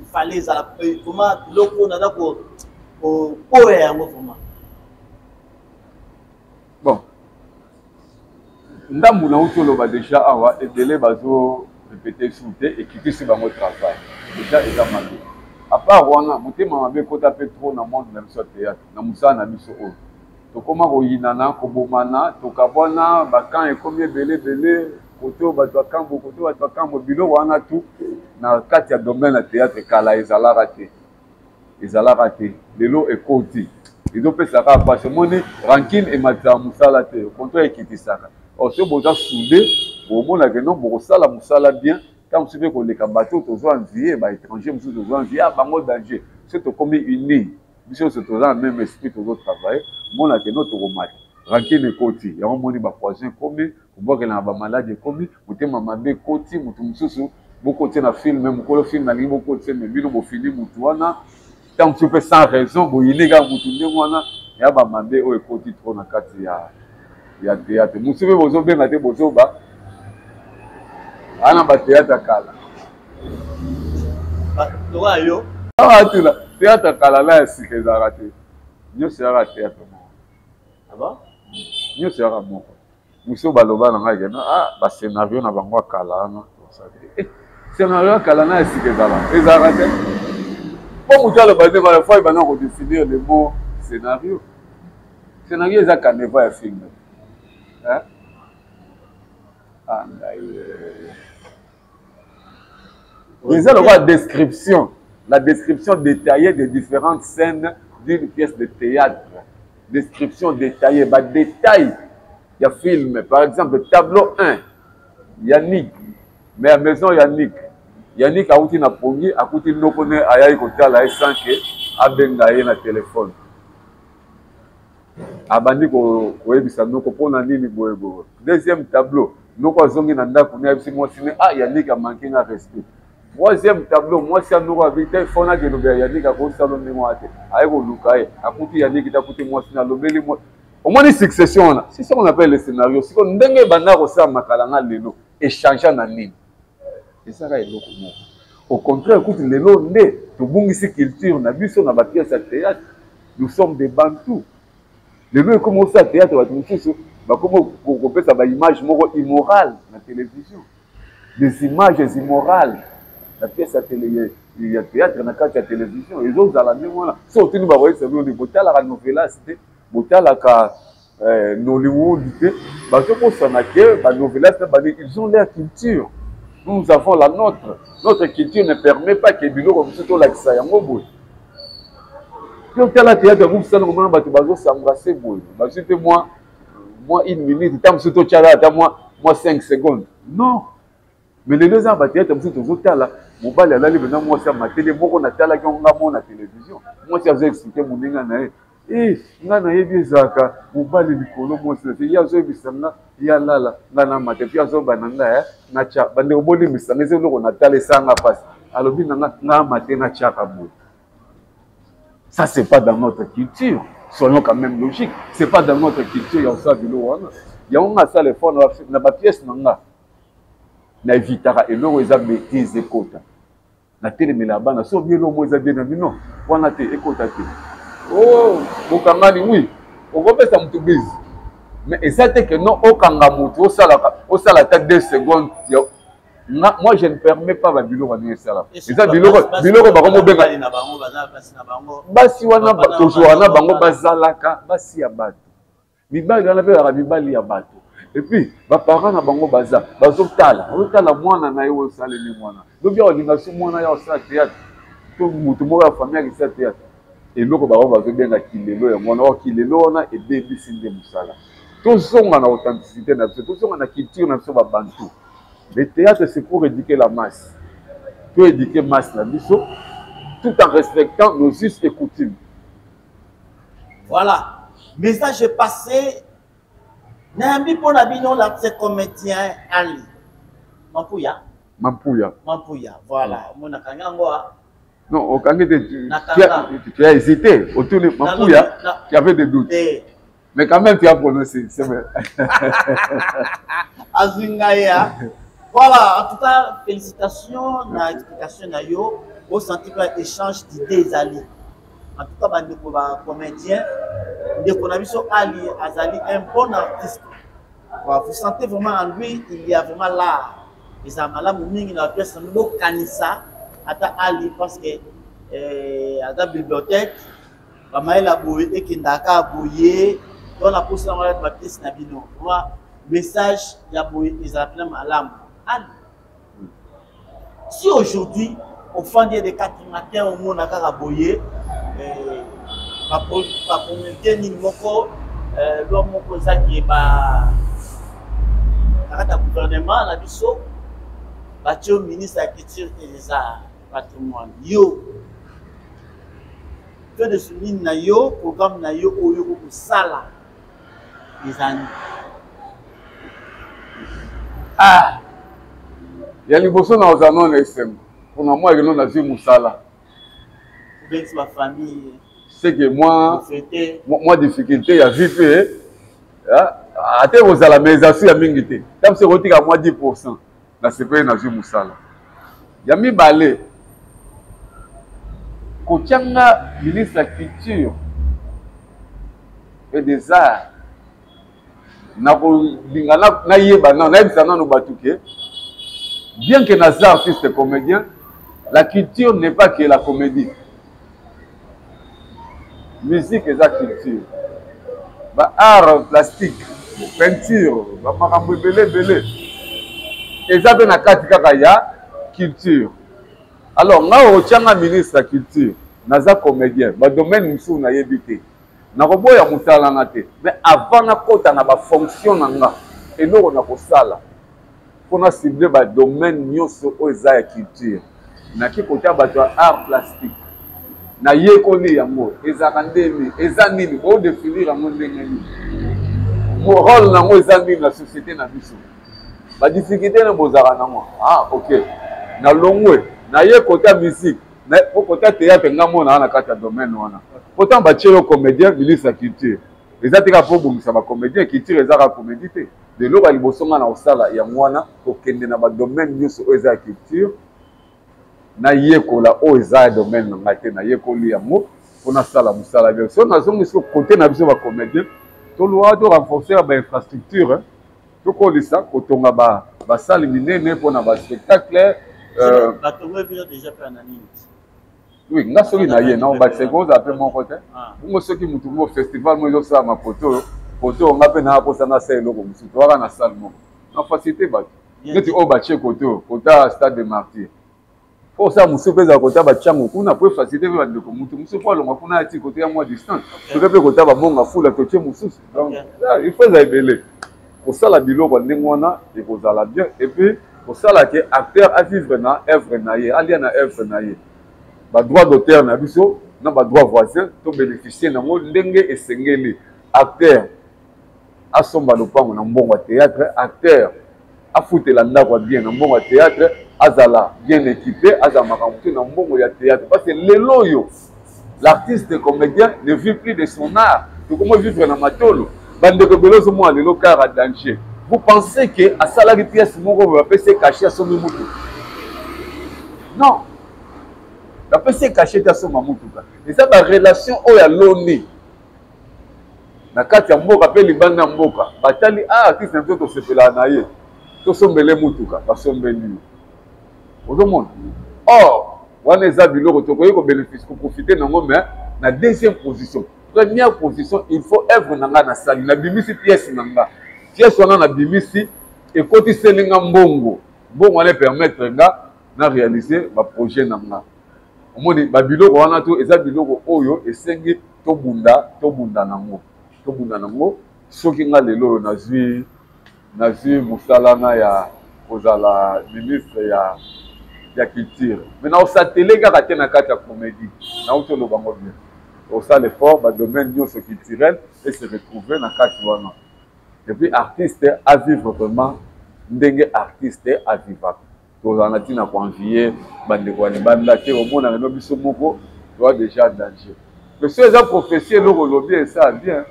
ifale ezala koma biloko naza kokoya yango vraimen bon ndambu nauti oloba déjà awa ebele bazorepete su te ekitisi bango travail déjà eza mabe à part wana motema mabe ekota mpe trop na monde na biso ya théâtre na mosala na biso oyo tokóma koyinana kobomana tokabwana bakan ekomi ebele kote oyo bato bakambo kote oyo bato bakambo biloko wana tu na kati ya domaine ya théâtre kala ezalaka te lelo ekoti ezopesaka mpasi omoni rankine ematisa mosala te contraire ekitisaka so boza soude bomonake non bokosala mosala bien ntango mosusu mpe koleka bato tozwa envie baétranger mosusu tozwa envie bango danger so tokomi uni biso nyonso toza na même esprit tozotravaille omonake no tokomata rankine ekoti yango moni bapoison ekomi kobwakela na bamaladi ekomi motema mabe ekoti motu mosusu bokotie na filme mokolo filme nalingi bokotie me bino bofini motu wana ntango mosusu mpe sans raison boyini kaka motu ndenge wana ya bamabe oyo ekoti tro na kati ya théâtre mosusu mpe bozobenga te bozoba ana bathéâtre akala yo tuna théâtre akala na ya sika ezalaka te nyonso eyaka théâtre moko nyonso eyaka moko mosusu baloba na ngai kena bascénario na bango akala wana scénario akala na ya sika ezalaka te po motu aloba te bala fois ebana kodéfinir le mot scénario eza caneva ya filme eza lokwa description la description détaillée des différentes scènes d'une pièce de théâtre description détaillée détail il y a film par exemple tableau 1 Yannick mais à maison Yannick auti na pongi akuti noko ne ayayi kotala ye sans que abenga ye na téléphone abandi koyebisa noko mpona nini boyeboye deuxième tableau noko azongi na ndako ne ayebisi mwasi ne Yannick amanke nga respect troisième tableau mwasi ya noko avite fona kelobela Yannick akosala ndenge wana te aye koluka ye akuti Yannick takuti mwasi na lobeli mwasi omoni succession wana c'est ça qu'on appelle le scénario siko ndenge ebanda kosala makalanga lelo échangeant na nini ezaka eloko moko au contraire écoute lelo nde tobungisi culture na biso na bapièce ya théâtre nous sommes des bantous lelo ekomi osala théâtre bato mosusu comment on peut ça image immorale la télévision, des images immorales. La pièce à télé, il y a théâtre, dans la télévision, les autres à la même moment. Si on va voir ça, on dit que la novela, c'était Nollywood, ils ont leur culture. Nous avons la nôtre. Notre culture ne permet pas que Bilo comme ça la Kisayango. Puis on t'a théâtre, vous savez, on va s'embrasser. Moi, une minute, moi 5 secondes. Non. Mais les deux ans, théâtre, mon bal est là, moi, c'est ma télé, moi, on a la télévision. Moi, c'est expliqué mon nez. Eh, ngana yebi zaka, mobali likolo mo se ya zo bisanga, ya lala, ngana mate pia zo bananga na cha, bande oboli bisanga ze loko na tale sanga passe. Alobi nanga na mate na cha kabou. Ça c'est pas dans notre culture. Soyons quand même logiques. C'est pas dans notre culture, ya ça bilo wana. Ya on a ça les fonds na ba pièce nanga. Na evitara eloko eza bêtise ekota. Na télé melaba na so bielo mo eza bien non. Wana te ekota te. Oh, Bokangani, oui, on va faire ça moutoubise. Mais ça c'est que non, au Kangamoutou, au sala tête 2 secondes. Moi je ne permets pas ma bilo à venir ça là. Et ça bilo baromo benga. Basi wana toujours wana bango bazalaka, basi ya bato. Mibali na la mibali ya bato. Et puis, ba parents na bango baza, bazotala mwana na yo saleli mwana. Donc ya olinga su mwana ya osala théâtre. To mutu mo ya famille qui sa théâtre. Et nous, on va bien kilelo et mon kilelo na et baby sinde musala. Tout ça on a authenticité, tout ça on a culture, on a bantu. Le théâtre c'est pour éduquer la masse, pour éduquer masse la biso, tout en respectant nos us et coutumes. Voilà, message est passé. N'ambi pour la bino là c'est comédien Ali. Mampuya. Voilà. Mon akangangoa. Non, au Kangé, tu as hésité. Autour de Mampuya, tu avais des doutes. Mais quand même, tu as prononcé. C'est vrai. Azungaya. Voilà, en tout cas, félicitations pour l'explication de yo. Au senti que l'échange d'idées Ali. En tout cas, pour les comédiens, Ali Azali, un bon artiste. Vous sentez vraiment en lui, il y a vraiment l'art. Et ça m'a l'air la pièce de Kanissa. Ata Ali parce que à la bibliothèque, Bamaïla Boye et Kindaka Boye, dans la position de la pièce Nabino. Moi, message, il y a Boye, ils appellent Malam. Ali. Si aujourd'hui, au fond des 4 matins, au monde à Boye, ma communauté ni moko, l'homme moko qui est pas le gouvernement, la biso, le ministre de la culture et des arts. Patrimoine yo que de souligner na yo programme na yo oyo ko sala les années ya liboso na ozano na SM pour moi que nous avons musala avec ma famille c'est que moi difficulté ya vie ate ozala mais asu ya mingi te tam se rotika moi 10% na sepe na ju musala ya mibale Kotianga, ministre de la Culture et des Arts, bien que nous soyons artistes et comédiens, la culture n'est pas que la comédie. Musique et la culture. Art plastique, peinture, belé. Et ça, c'est la culture. Alors, nous avons un ministre de la culture, nous avons un comédien, le domaine où nous avons évité. Nous avons un mais avant nous avons fonction, et nous avons ça. Pour nous cibler le domaine où nous avons la culture. Nous avons art plastique. Nous avons des académies, des animes, pour définir le rôle de la société. La difficulté est ok. Na longwe na ye côté musique na côté théâtre ngamo na kata domaine wana pourtant ba tchelo comédien ministre de la culture les atika pour bomisa ba comédien culture ezaka comédie te de lo ba libosonga na osala ya mwana okende na ba domaine nyuso eza culture na ye kola o eza domaine ngate na ye koli ya mo pona sala musala bien so na zongi so côté na biso ba comédien toloa to renforcer ba infrastructure to kolisa kotonga ba salle minene pona ba spectacle ba tonga bien déjà pas anani oui nga soki na ye na ba seconde après mon côté ngo soki mutu mo festival mo yo sa ma photo nga pe na posa na selo ko musu to na salle mo na facilité ba ngeti o ba che kota stade de martyr pour ça musu peza kota ba chango kuna pour facilité ba ndeko mutu musu po longa kuna ati côté ya moi distance to pe kota ba bonga fula to che musu donc il faut ça belé pour ça la biloko ndenge wana et pour ça la bien et puis pour ça la que acteur à vivre na œuvre na ye ali na œuvre na ye ba droit d'auteur na biso na ba droit voisin to bénéficier na mo ndenge esengeli acteur asomba lopango na mbongo ya théâtre acteur afutela ndako bien na mbongo ya théâtre azala bien équipé azala makambo na mbongo ya théâtre parce que lelo yo l'artiste comédien ne vit plus de son art to comment vivre na matolo bandeko belozo mo lelo car à danger vous pensez que à salari pièce moko va passer caché à son mutu non la passer caché à son mutu et ça ba relation o ya loni na kati ya mboka pe libanda mboka batali artiste na to sepela na ye to sombele mutuka basombeli ozomona or wana eza biloko tokoki ko bénéfice ko profiter nango mais na deuxième position première position il faut œuvre nanga na sali na bimisi pièce nanga pièce wana na bimisi ekoti selinga mbongo wana permettre nga na réaliser ba projet nanga omoni ba biloko wana to eza biloko oyo esengi tobunda nango soki nga lelo nazwi musalana ya kozala ministre ya culture mais na osatele kaka te na kati ya comédie na otoloba bango bien osala effort ba domaine nyonso culturel et se retrouver na kati wana et puis artiste à vivre vraiment ndenge artiste à vivre tozala ntina koenvier bandeko ya libanda te omona reno biso moko toa déjà danger mais si eza prophétie eloko olobi esa bien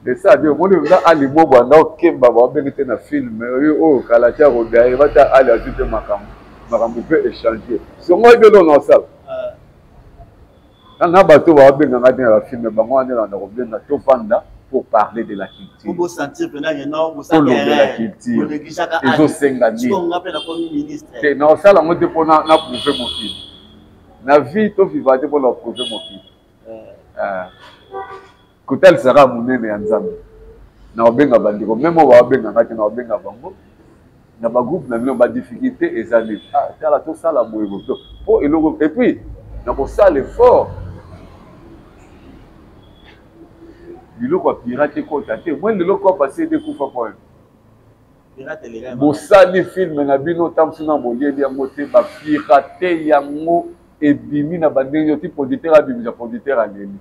esa bien omoni nga ali bobo anda okemba baobengi te na filme oyo kala tia rodaye bata ali azwi te makambo mpe échanger songo ebelo na osala na bato baobenganga te na bafilme bango wana elanda kobenga tovanda pour parler de la culture. Pour sentir que pour la culture. Ils ont 5 années. Non, ça, la mode pour na prouver mon film. Na vie, to vivate pour leur prouver mon film. Kotel sera mon nene ensemble. Na obenga bandiko, même on va obenga ngati na obenga bango. Na ba groupe na mino ba difficulté et ça dit ah, ça la tout ça la boyego. Pour et puis na ko ça l'effort. Biloko pirate kota te moi leloko passer des coups pour pirate les gars bosali film na bino tamsu na bolieli yango te ba pirate yango ebimi na bandenge ti producteur abimisa producteur aneni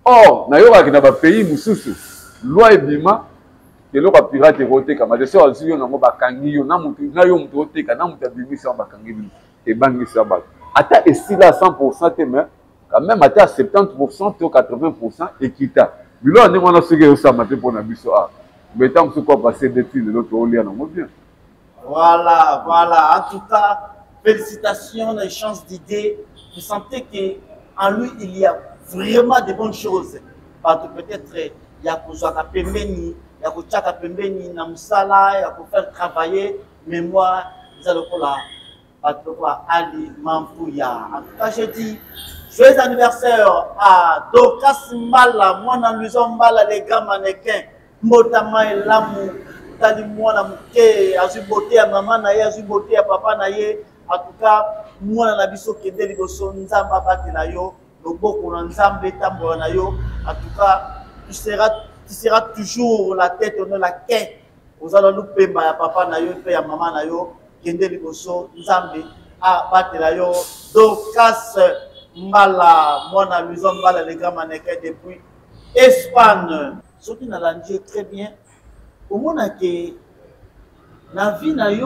or na yoka na ba pays mususu loi ebima eloko pirate koteka ma de so azuyo nango bakangi yo na mutu na yo mutu oteka na mutu abimisa bakangi bino ebangisa ba ata esila 100% te mais quand même à 70% ou 80% équitable. Bilo on est on a ce que ça m'a fait pour nabiso ah. Mais tant que quoi passer depuis de l'autre au lien non bien. Voilà. En tout cas, félicitations, les chances d'idées. Vous sentez que en lui il y a vraiment de bonnes choses. Parce que peut-être il y a pour jouer à pembeni, il y a pour tchaka pembeni na musala, il y a pour faire travailler mémoire, ça le là. Ali Mampouya. En tout cas, je dis joyeux anniversaire à Dorcas Mbala, Mwana Luison Mbala, les grands mannequins, Motama et Lamou, Tali Mwana Mouké, Azu Beauté à maman naye, Azu Beauté à papa naye. En tout cas, Mwana Nabiso Kende Ligoso, Nzamba Batelayo, Loboko Nzambe Tambo Nayo. En tout cas, tu seras toujours la tête, on a la quai. Vous allez nous payer à papa nayo, payer à maman nayo. Kende Ligoso, Nzambe, à Batelayo, Dorcas Mbala, Mwana Luison Mbala, les grands mannequins depuis Espagne. Ce qui n'a l'enjeu très bien. Au monde que la vie n'a eu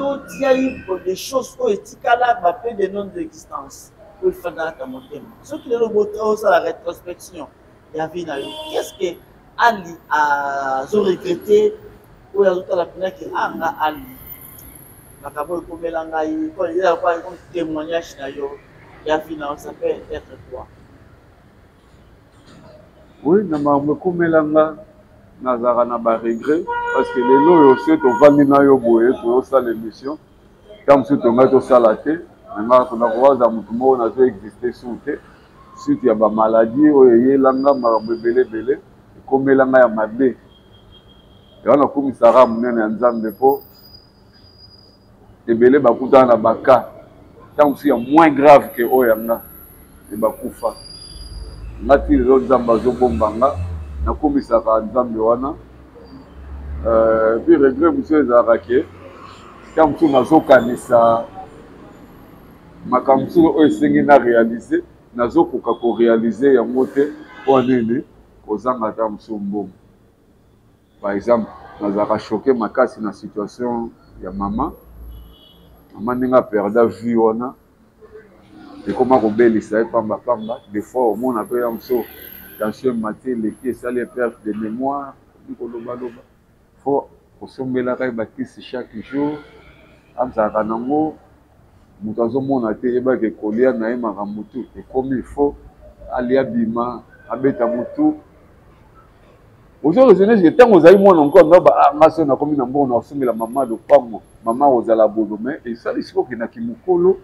des choses qui ont fait des noms d'existence. Pour faire dans la montagne. Ce qui est le beau la rétrospection. La vie n'a eu. Qu'est-ce que Ali a regretté ou a la pena que Ali Makabo Komelanga, quand il y a un témoignage, il y a ça peut être quoi? Oui, na makambo ekomelanga nazala na ba regret parce que lelo oyo se tovandi na yo boye tozosala émission ntango mosusu tongai tosala te nanga nakowaza motu moko nazo existe sur te suite ya bamaladi oyo eyelanga makambo ebele ekomelanga ya mabe yango nakumisaka monene ya nzambe mpo ebele bakutana na baka ntango mosusu ya moins grave ke oyo yanga ebakufa ngati lelo nzambe azobombanga nakumisaka nzambe wana puis regret mosusu ezalaka ke ntango mosusu nazokanisa makambo mosusu oyo esengi na réalize nazokoka koréalize yango te mpo nini kozanga ata mosusu mbongo. Par exemple nazalaka choqué makasi na situation ya mama ndenge aperda vie wana ekoma kobelisa ye pambapamba des fois omona mpe ya mosusu tension mate eleki esali perte de mémoire kolobaloba fo kosombelaka ye bakisi chaque jour amzalaka nango moto azomona te yebaka ekolia na ye makambo tu ekomi fo alia bima abeta motu ozoreseneske ntango ozali mwana encore naba ngaso nakomi na mbongo na kosombela mama lopango mama ozala bodo me esali siko okendaki mokolo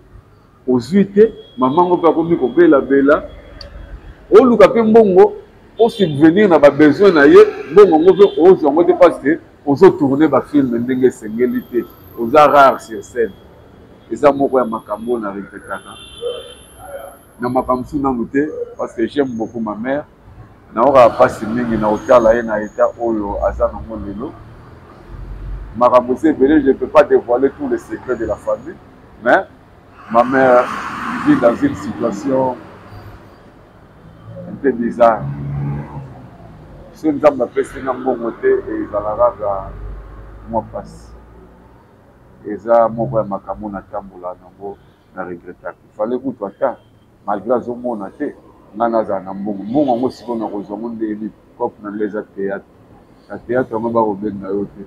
ozwi te mama ngo mpe akomi kobelabela oluka mpe mbongo osubvenir na babesoin na ye mbongo ngo mpe ozwa ngo te parce que ozotourne bafilme ndenge esengeli te oza rare sur scène eza moko ya makambo na regretaka na makambo mosusu nanu te parce que j'aime beaucoup ma mère naoka mpasi mingi na otala ye na état oyo aza nango lelo makambo eza ebele je ne peux pas dévoiler tous les secrets de la famille mais ma mère vit dans une situation un peu bizarre so nzambe apesinga mbongo te ezalaka kaka mwa mpasi eza moko ya makambo natambola nango na regretaka ifale kutu ata malgré azomona te nga nazala na mbongo mbongo yango sikoyo nakozwa ngo ndeyebi cope na nde eza théâtre na théâtre yango bakobenga yo te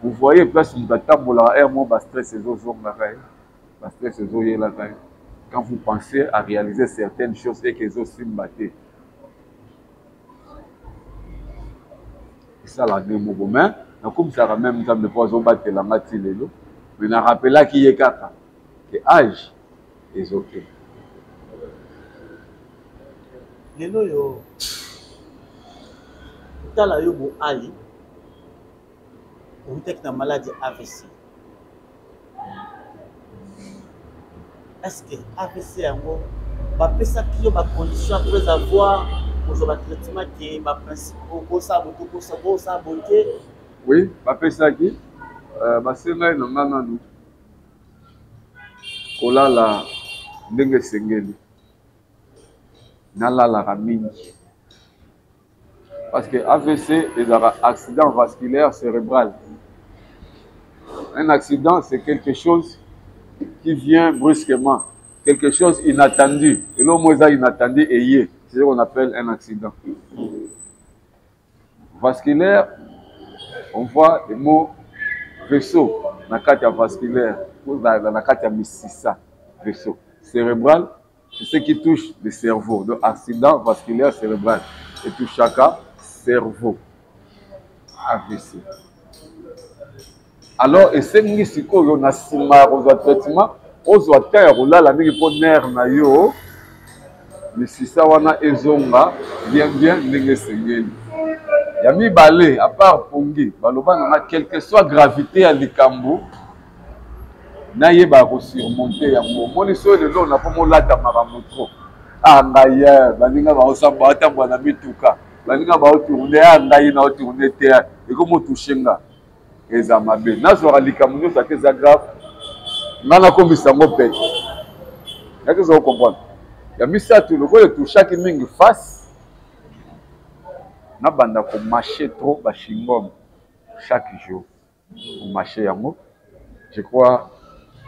vous voyez place moto atambolaka aire mo bastress ezozongaka ye bastress ezoyelaka ye quand vous pensez à réaliser certaines choses et que ezosimba te esala nde moko mais nakomisaka même nzambe mpo azobatelanga ti lelo mais narapelaki ye kaka ke age ezokende lelo oyo tala yo boali outaki na maladie AVC. Est-ce que AVC yango bapesaki yo bacondition après avoir kozwa batraitement ke baprincipe okosala boto kosala bote? Oui, bapesaki basengai na nga nanu kolala ndenge esengeli nalalaka mingi parce que AVC est un accident vasculaire cérébral. Un accident, c'est quelque chose qui vient brusquement, quelque chose inattendu. Et le mot inattendu est c'est ce qu'on appelle un accident. Vasculaire, on voit le mot vaisseau, nakatia vasculaire, nakatia misisa, vaisseau. Cérébral, c'est ce qui touche le cerveau. Donc, accident vasculaire cérébral. Et tout chacun, cerveau. AVC. Alors, et c'est ce qu'on a sima aux traitements, aux terres, là, la mingi pour nerf na yo, mais si ça wana ezonga, bien, n'enge sengeli. Yami balé, à part Pongi, baloba na quelle que soit gravité à likambo, na yeba ko surmonter yango. Moni so le long na pas mo lata makambo trop. Ah ngaya, baninga ba osamba atambwa na mituka. Baninga ba otourner ngai na otourner te et comme touchenga eza mabe nazo likambo ça que ça grave nana komisa ngo pe ya que ça comprendre ya misatu le ko touche chaque mingi face na banda ko marcher trop ba chingom chaque jour au marcher yango je crois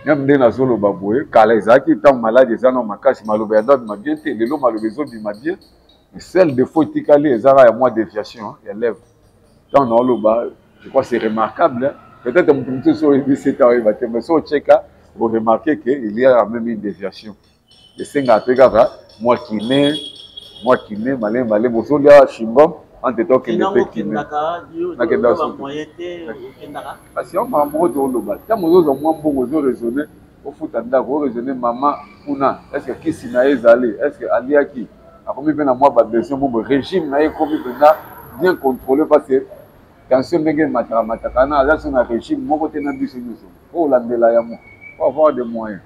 même des nazolo baboué car les aki tant malade les ans makasi maloba ya dog ma bien te le lo maloba zo bi ma bien mais celle de faut tikali ezara ya moi déviation ya lèvre tant na loba je crois que c'est remarquable. Hein? Peut-être que sur les 17 ans, mais sur le check, vous remarquez qu'il y a même une déviation. Les 5 ans, moi qui n'ai moi kiné malé malé bozolia chimbom ante to kende pe kiné nakenda so parce on m'a montré au loba ta mozo moi mbongo zo raisonner au futa ndako raisonner maman kuna est-ce que kisi na ezali est-ce que aliaki akomi pe na moi ba besoin bon régime na ekomi pena bien contrôlé parce que tension ndenge mataka na aza sur un régime moko te na biso nyonso po landela ya mo pour avoir des moyens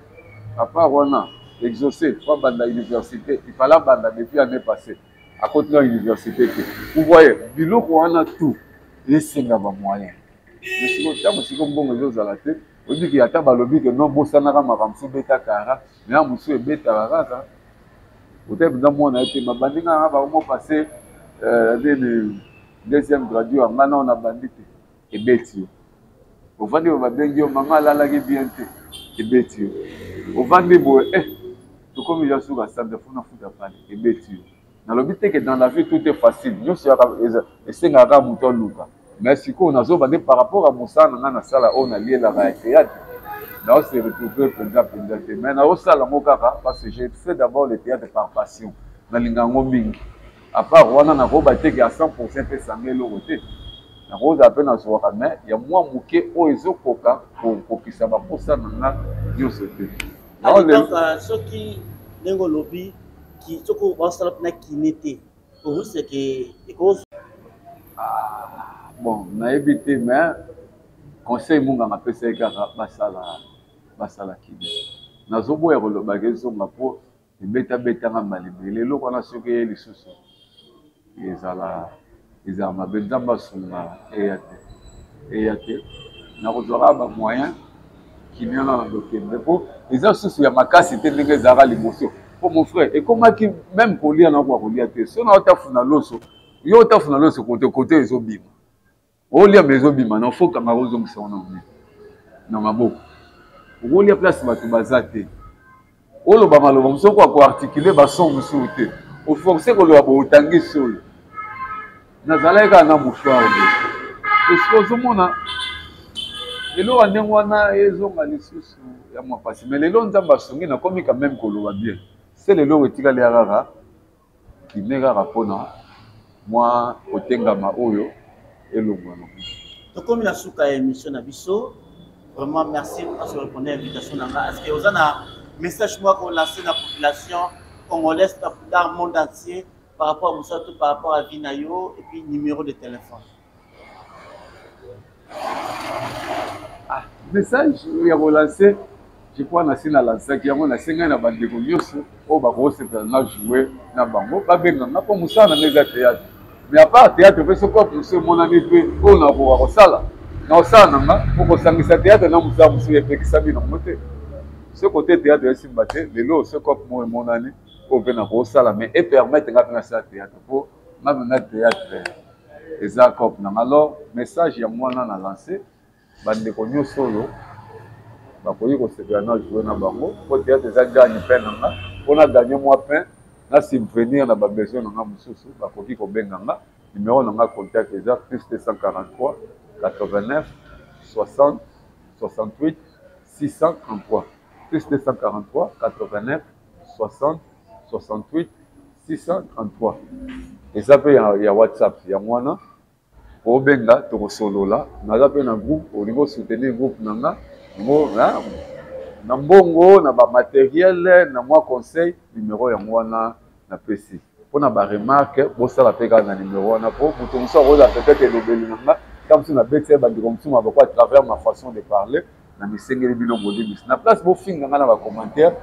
à part wana exaucer faut banda université il fallait banda depuis l'année passée à continuer à l'université vous voyez biloko wana tout esenga ba moyens mais si on si comme bon les ala te on dit qu'il y a ta balobi que non bosana ka makamsu beta kara mais amusu beta kara peut-être dans mon a été ma bandinga ba mo passer deuxième gradué en maintenant on a bandité et bêtio au vandi va bengi maman la qui bien te et bêtio au vandi bo tout comme il y a sur la salle de fona futa pale et bêtio dans le but que dans la vie tout est facile nous c'est et c'est ngaka muto luka mais si qu'on a zo bandé par rapport à Moussana na sala on a lié la théâtre là c'est retrouvé pendant mais na sala mokaka parce que j'ai fait d'abord le théâtre par passion na lingango mingi à part wana na ko bateke à 100% pe sangelo côté na ko za pe na so ka mais ya moi muke o ezokoka pour kisa ba posa na yo sote donc ce qui nengo lobby qui soko wasala na kinete pour c'est que bon na évité mais conseil munga ma pesa ka basala kine na zo boya ko lobage zo mapo beta nga malibele loko na soki ye lisusu ezala mabenza basunga eya te na kozwaka ba moyen kimiana na dokende po eza susu ya makasi te ndenge ezalaka liboso po mon frère ekomaki même kolia na kolia te so na otafuna loso yo otafuna loso kote ezobima olia mais ezobima na fokanga ozongisa wana na maboko okolia place bato baza te oloba maloba msoko ko articuler ba son musu te o forcer ko lo ba otangi solo nazalaka na mouchoir de est-ce que mona elo andengo wana ezonga lisusu ya mapasi mais lelo nzamba songi na komi quand même ko lo bien c'est lelo etika le rara qui nega rapona moi otengama oyo elongwa no to komi na suka émission na biso vraiment merci parce que répondre à l'invitation nanga est-ce que vous avez message moi qu'on lance la population congolaise dans le monde entier par rapport à Moussatou, par rapport à Vinayo et puis numéro de téléphone. Message il y a relancé je crois na sina lancer qui a mon asenga na bandeko yoso o ba ko se na jouer na bango ba benga na po Moussa na meza théâtre mais à part théâtre pe soko pour ce mon ami pe o na ko sala na osala nga ko sangisa théâtre na Moussa e pe kisabi na moté ce côté théâtre est simbaté de l'eau ce cop mon année au venir au salle mais et permettre à faire théâtre pour même na théâtre et ça cop alors message ya moi na lancé bande ko nyo solo ba ko yiko se bien jouer na bango pour théâtre ça gagne peine nga on a gagné moi peine na subvenir na ba besoin na mususu ba ko kiko benganga numéro na contact déjà plus 243 89 60 68 633 plus 243 89 60 68 633 et ça peut y a WhatsApp il y a moi na au benga to solo là na za pe na groupe au niveau soutenir groupe nanga mo na mbongo na ba matériel na moi conseil numéro ya moi na PC pour na ba remarque bo sala pe ka na numéro na po muto muso roza peut-être elobeli nanga comme si na bete ba ndi comme si ma ba à travers ma façon de parler na misengeli bino ngoli na place bo finga nga na ba commentaire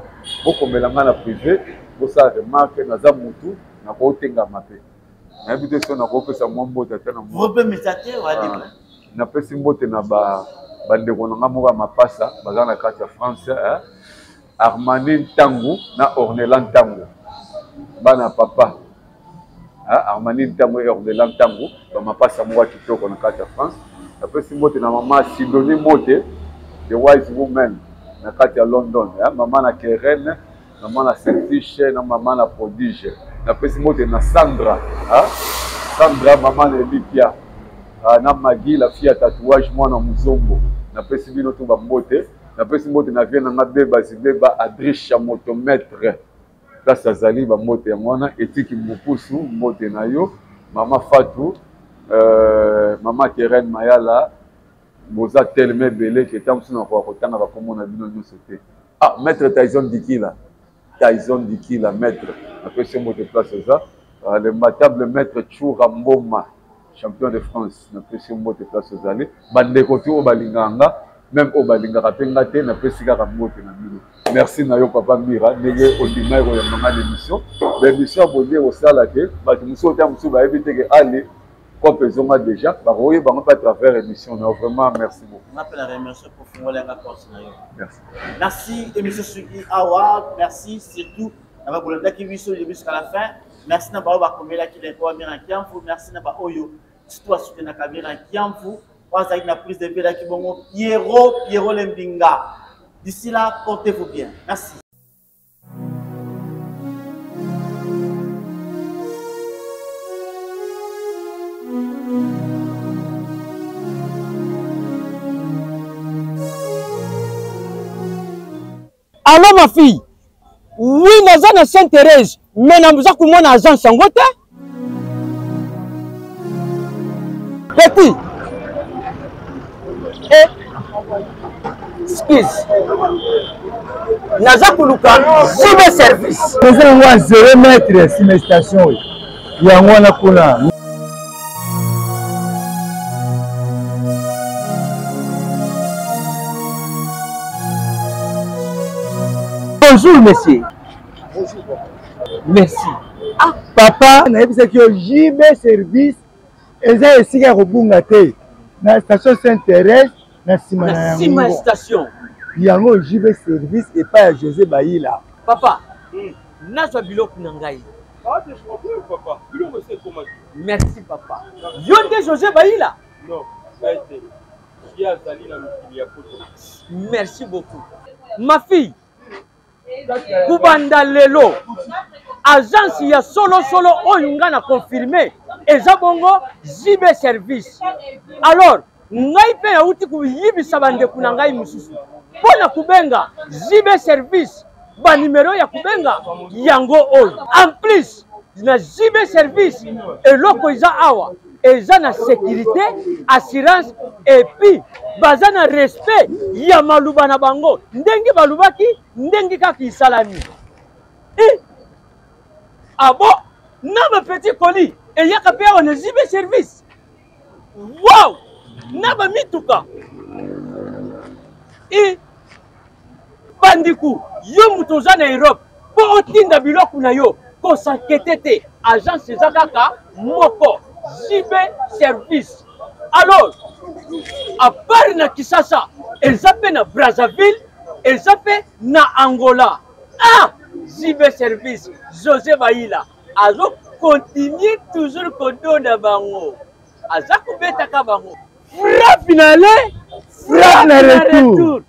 bo kombela nga na privé bo sa remarque na za mutu na ko tenga mape na habite so na ko pesa mwambo tata na mo pe message wa de na pesi mbote na ba bandeko na nga mo ba mapasa baza na kati ya France Armani Tangu na Ornelan Tangu bana papa Armani Tangu et Ornelan Tangu ba mapasa mo wa kitoko na kati ya France na pesi mbote na mama Sidonie Mote the wise woman na kati ya London mama na Keren mama na Saint-Fiche na mama na Prodige na pesi mote na Sandra Sandra mama na Lipia na Maggie la fille à tatouage moi na Muzombo na pesi bino to ba mbote na pesi mbote na vie na beba zibeba Adriche motomètre place azali bamote ya mwana etiki mopusu mbote na yo mama Fatou mama Keren Mayala boza tellement belé que tant que nous avons va comme on a dit nous c'était maître Tyson Dikila maître après ce mot de place ça le matable maître Choura Mboma champion de France après ce mot de place ça les bande côté au balinganga même au balinganga pengate na pesika ramote na bino merci na yo papa Mira ndenge ondima ko ya manga l'émission l'émission bonne au sala que ba muso ta muso ba éviter que aller comme ils ont déjà baroye bango pas travers émission vraiment merci beaucoup on appelle la remercier pour finir la course merci merci émission Sugi Awa merci surtout na ba bolanda qui viso jusqu'à la fin merci na ba komela qui les quoi bien en merci na ba oyo situation na kamera kiamfu waza na prise de vue qui bongo Pierrot Lembinga d'ici là portez-vous bien merci. Alors ma fille, oui, nous sommes Sainte-Thérèse, mais nous avons mon agent sans voter. Petit. Excuse. Nous avons un service. Nous avons 0 mètre sur mes stations. Il y a un peu. Bonjour, monsieur. Bonjour. Merci. Ah, papa, je sais que JB Service est ici à Robungate. Dans la station Sainte-Thérèse, dans la station. Il y a un JB Service et pas José Baïla. Papa, n'a-tu bilok nangai? Papa. Merci, papa. Yonde José Baïla? Non, ça a été. Merci beaucoup. Ma fille. Kubanda lelo agence ya solo oyunga na confirmé eza bongo JB Service. Alors ngai pe ya uti ku yibisa bande kuna ngai mususu pona kubenga JB Service ba numéro ya kubenga yango oyo en plus na JB Service eloko eza awa eza na sécurité assurance et puis baza na respect ya maluba na bango ndenge balubaki ndenge kaka isalami abo na ba petit colis et yaka pe on JB Service wow na ba mituka bandiku yo mutoza na Europe po otinda biloko na yo ko s'inquiéter te agence eza kaka moko JB Service. Alors, à part na Kisasa, elles appellent na Brazzaville, elles appellent na Angola. Ah, JB Service, José Baïla. Alors, continue toujours kodo na bango. Azaku beta ka bango. Frappe finale, frappe na retour.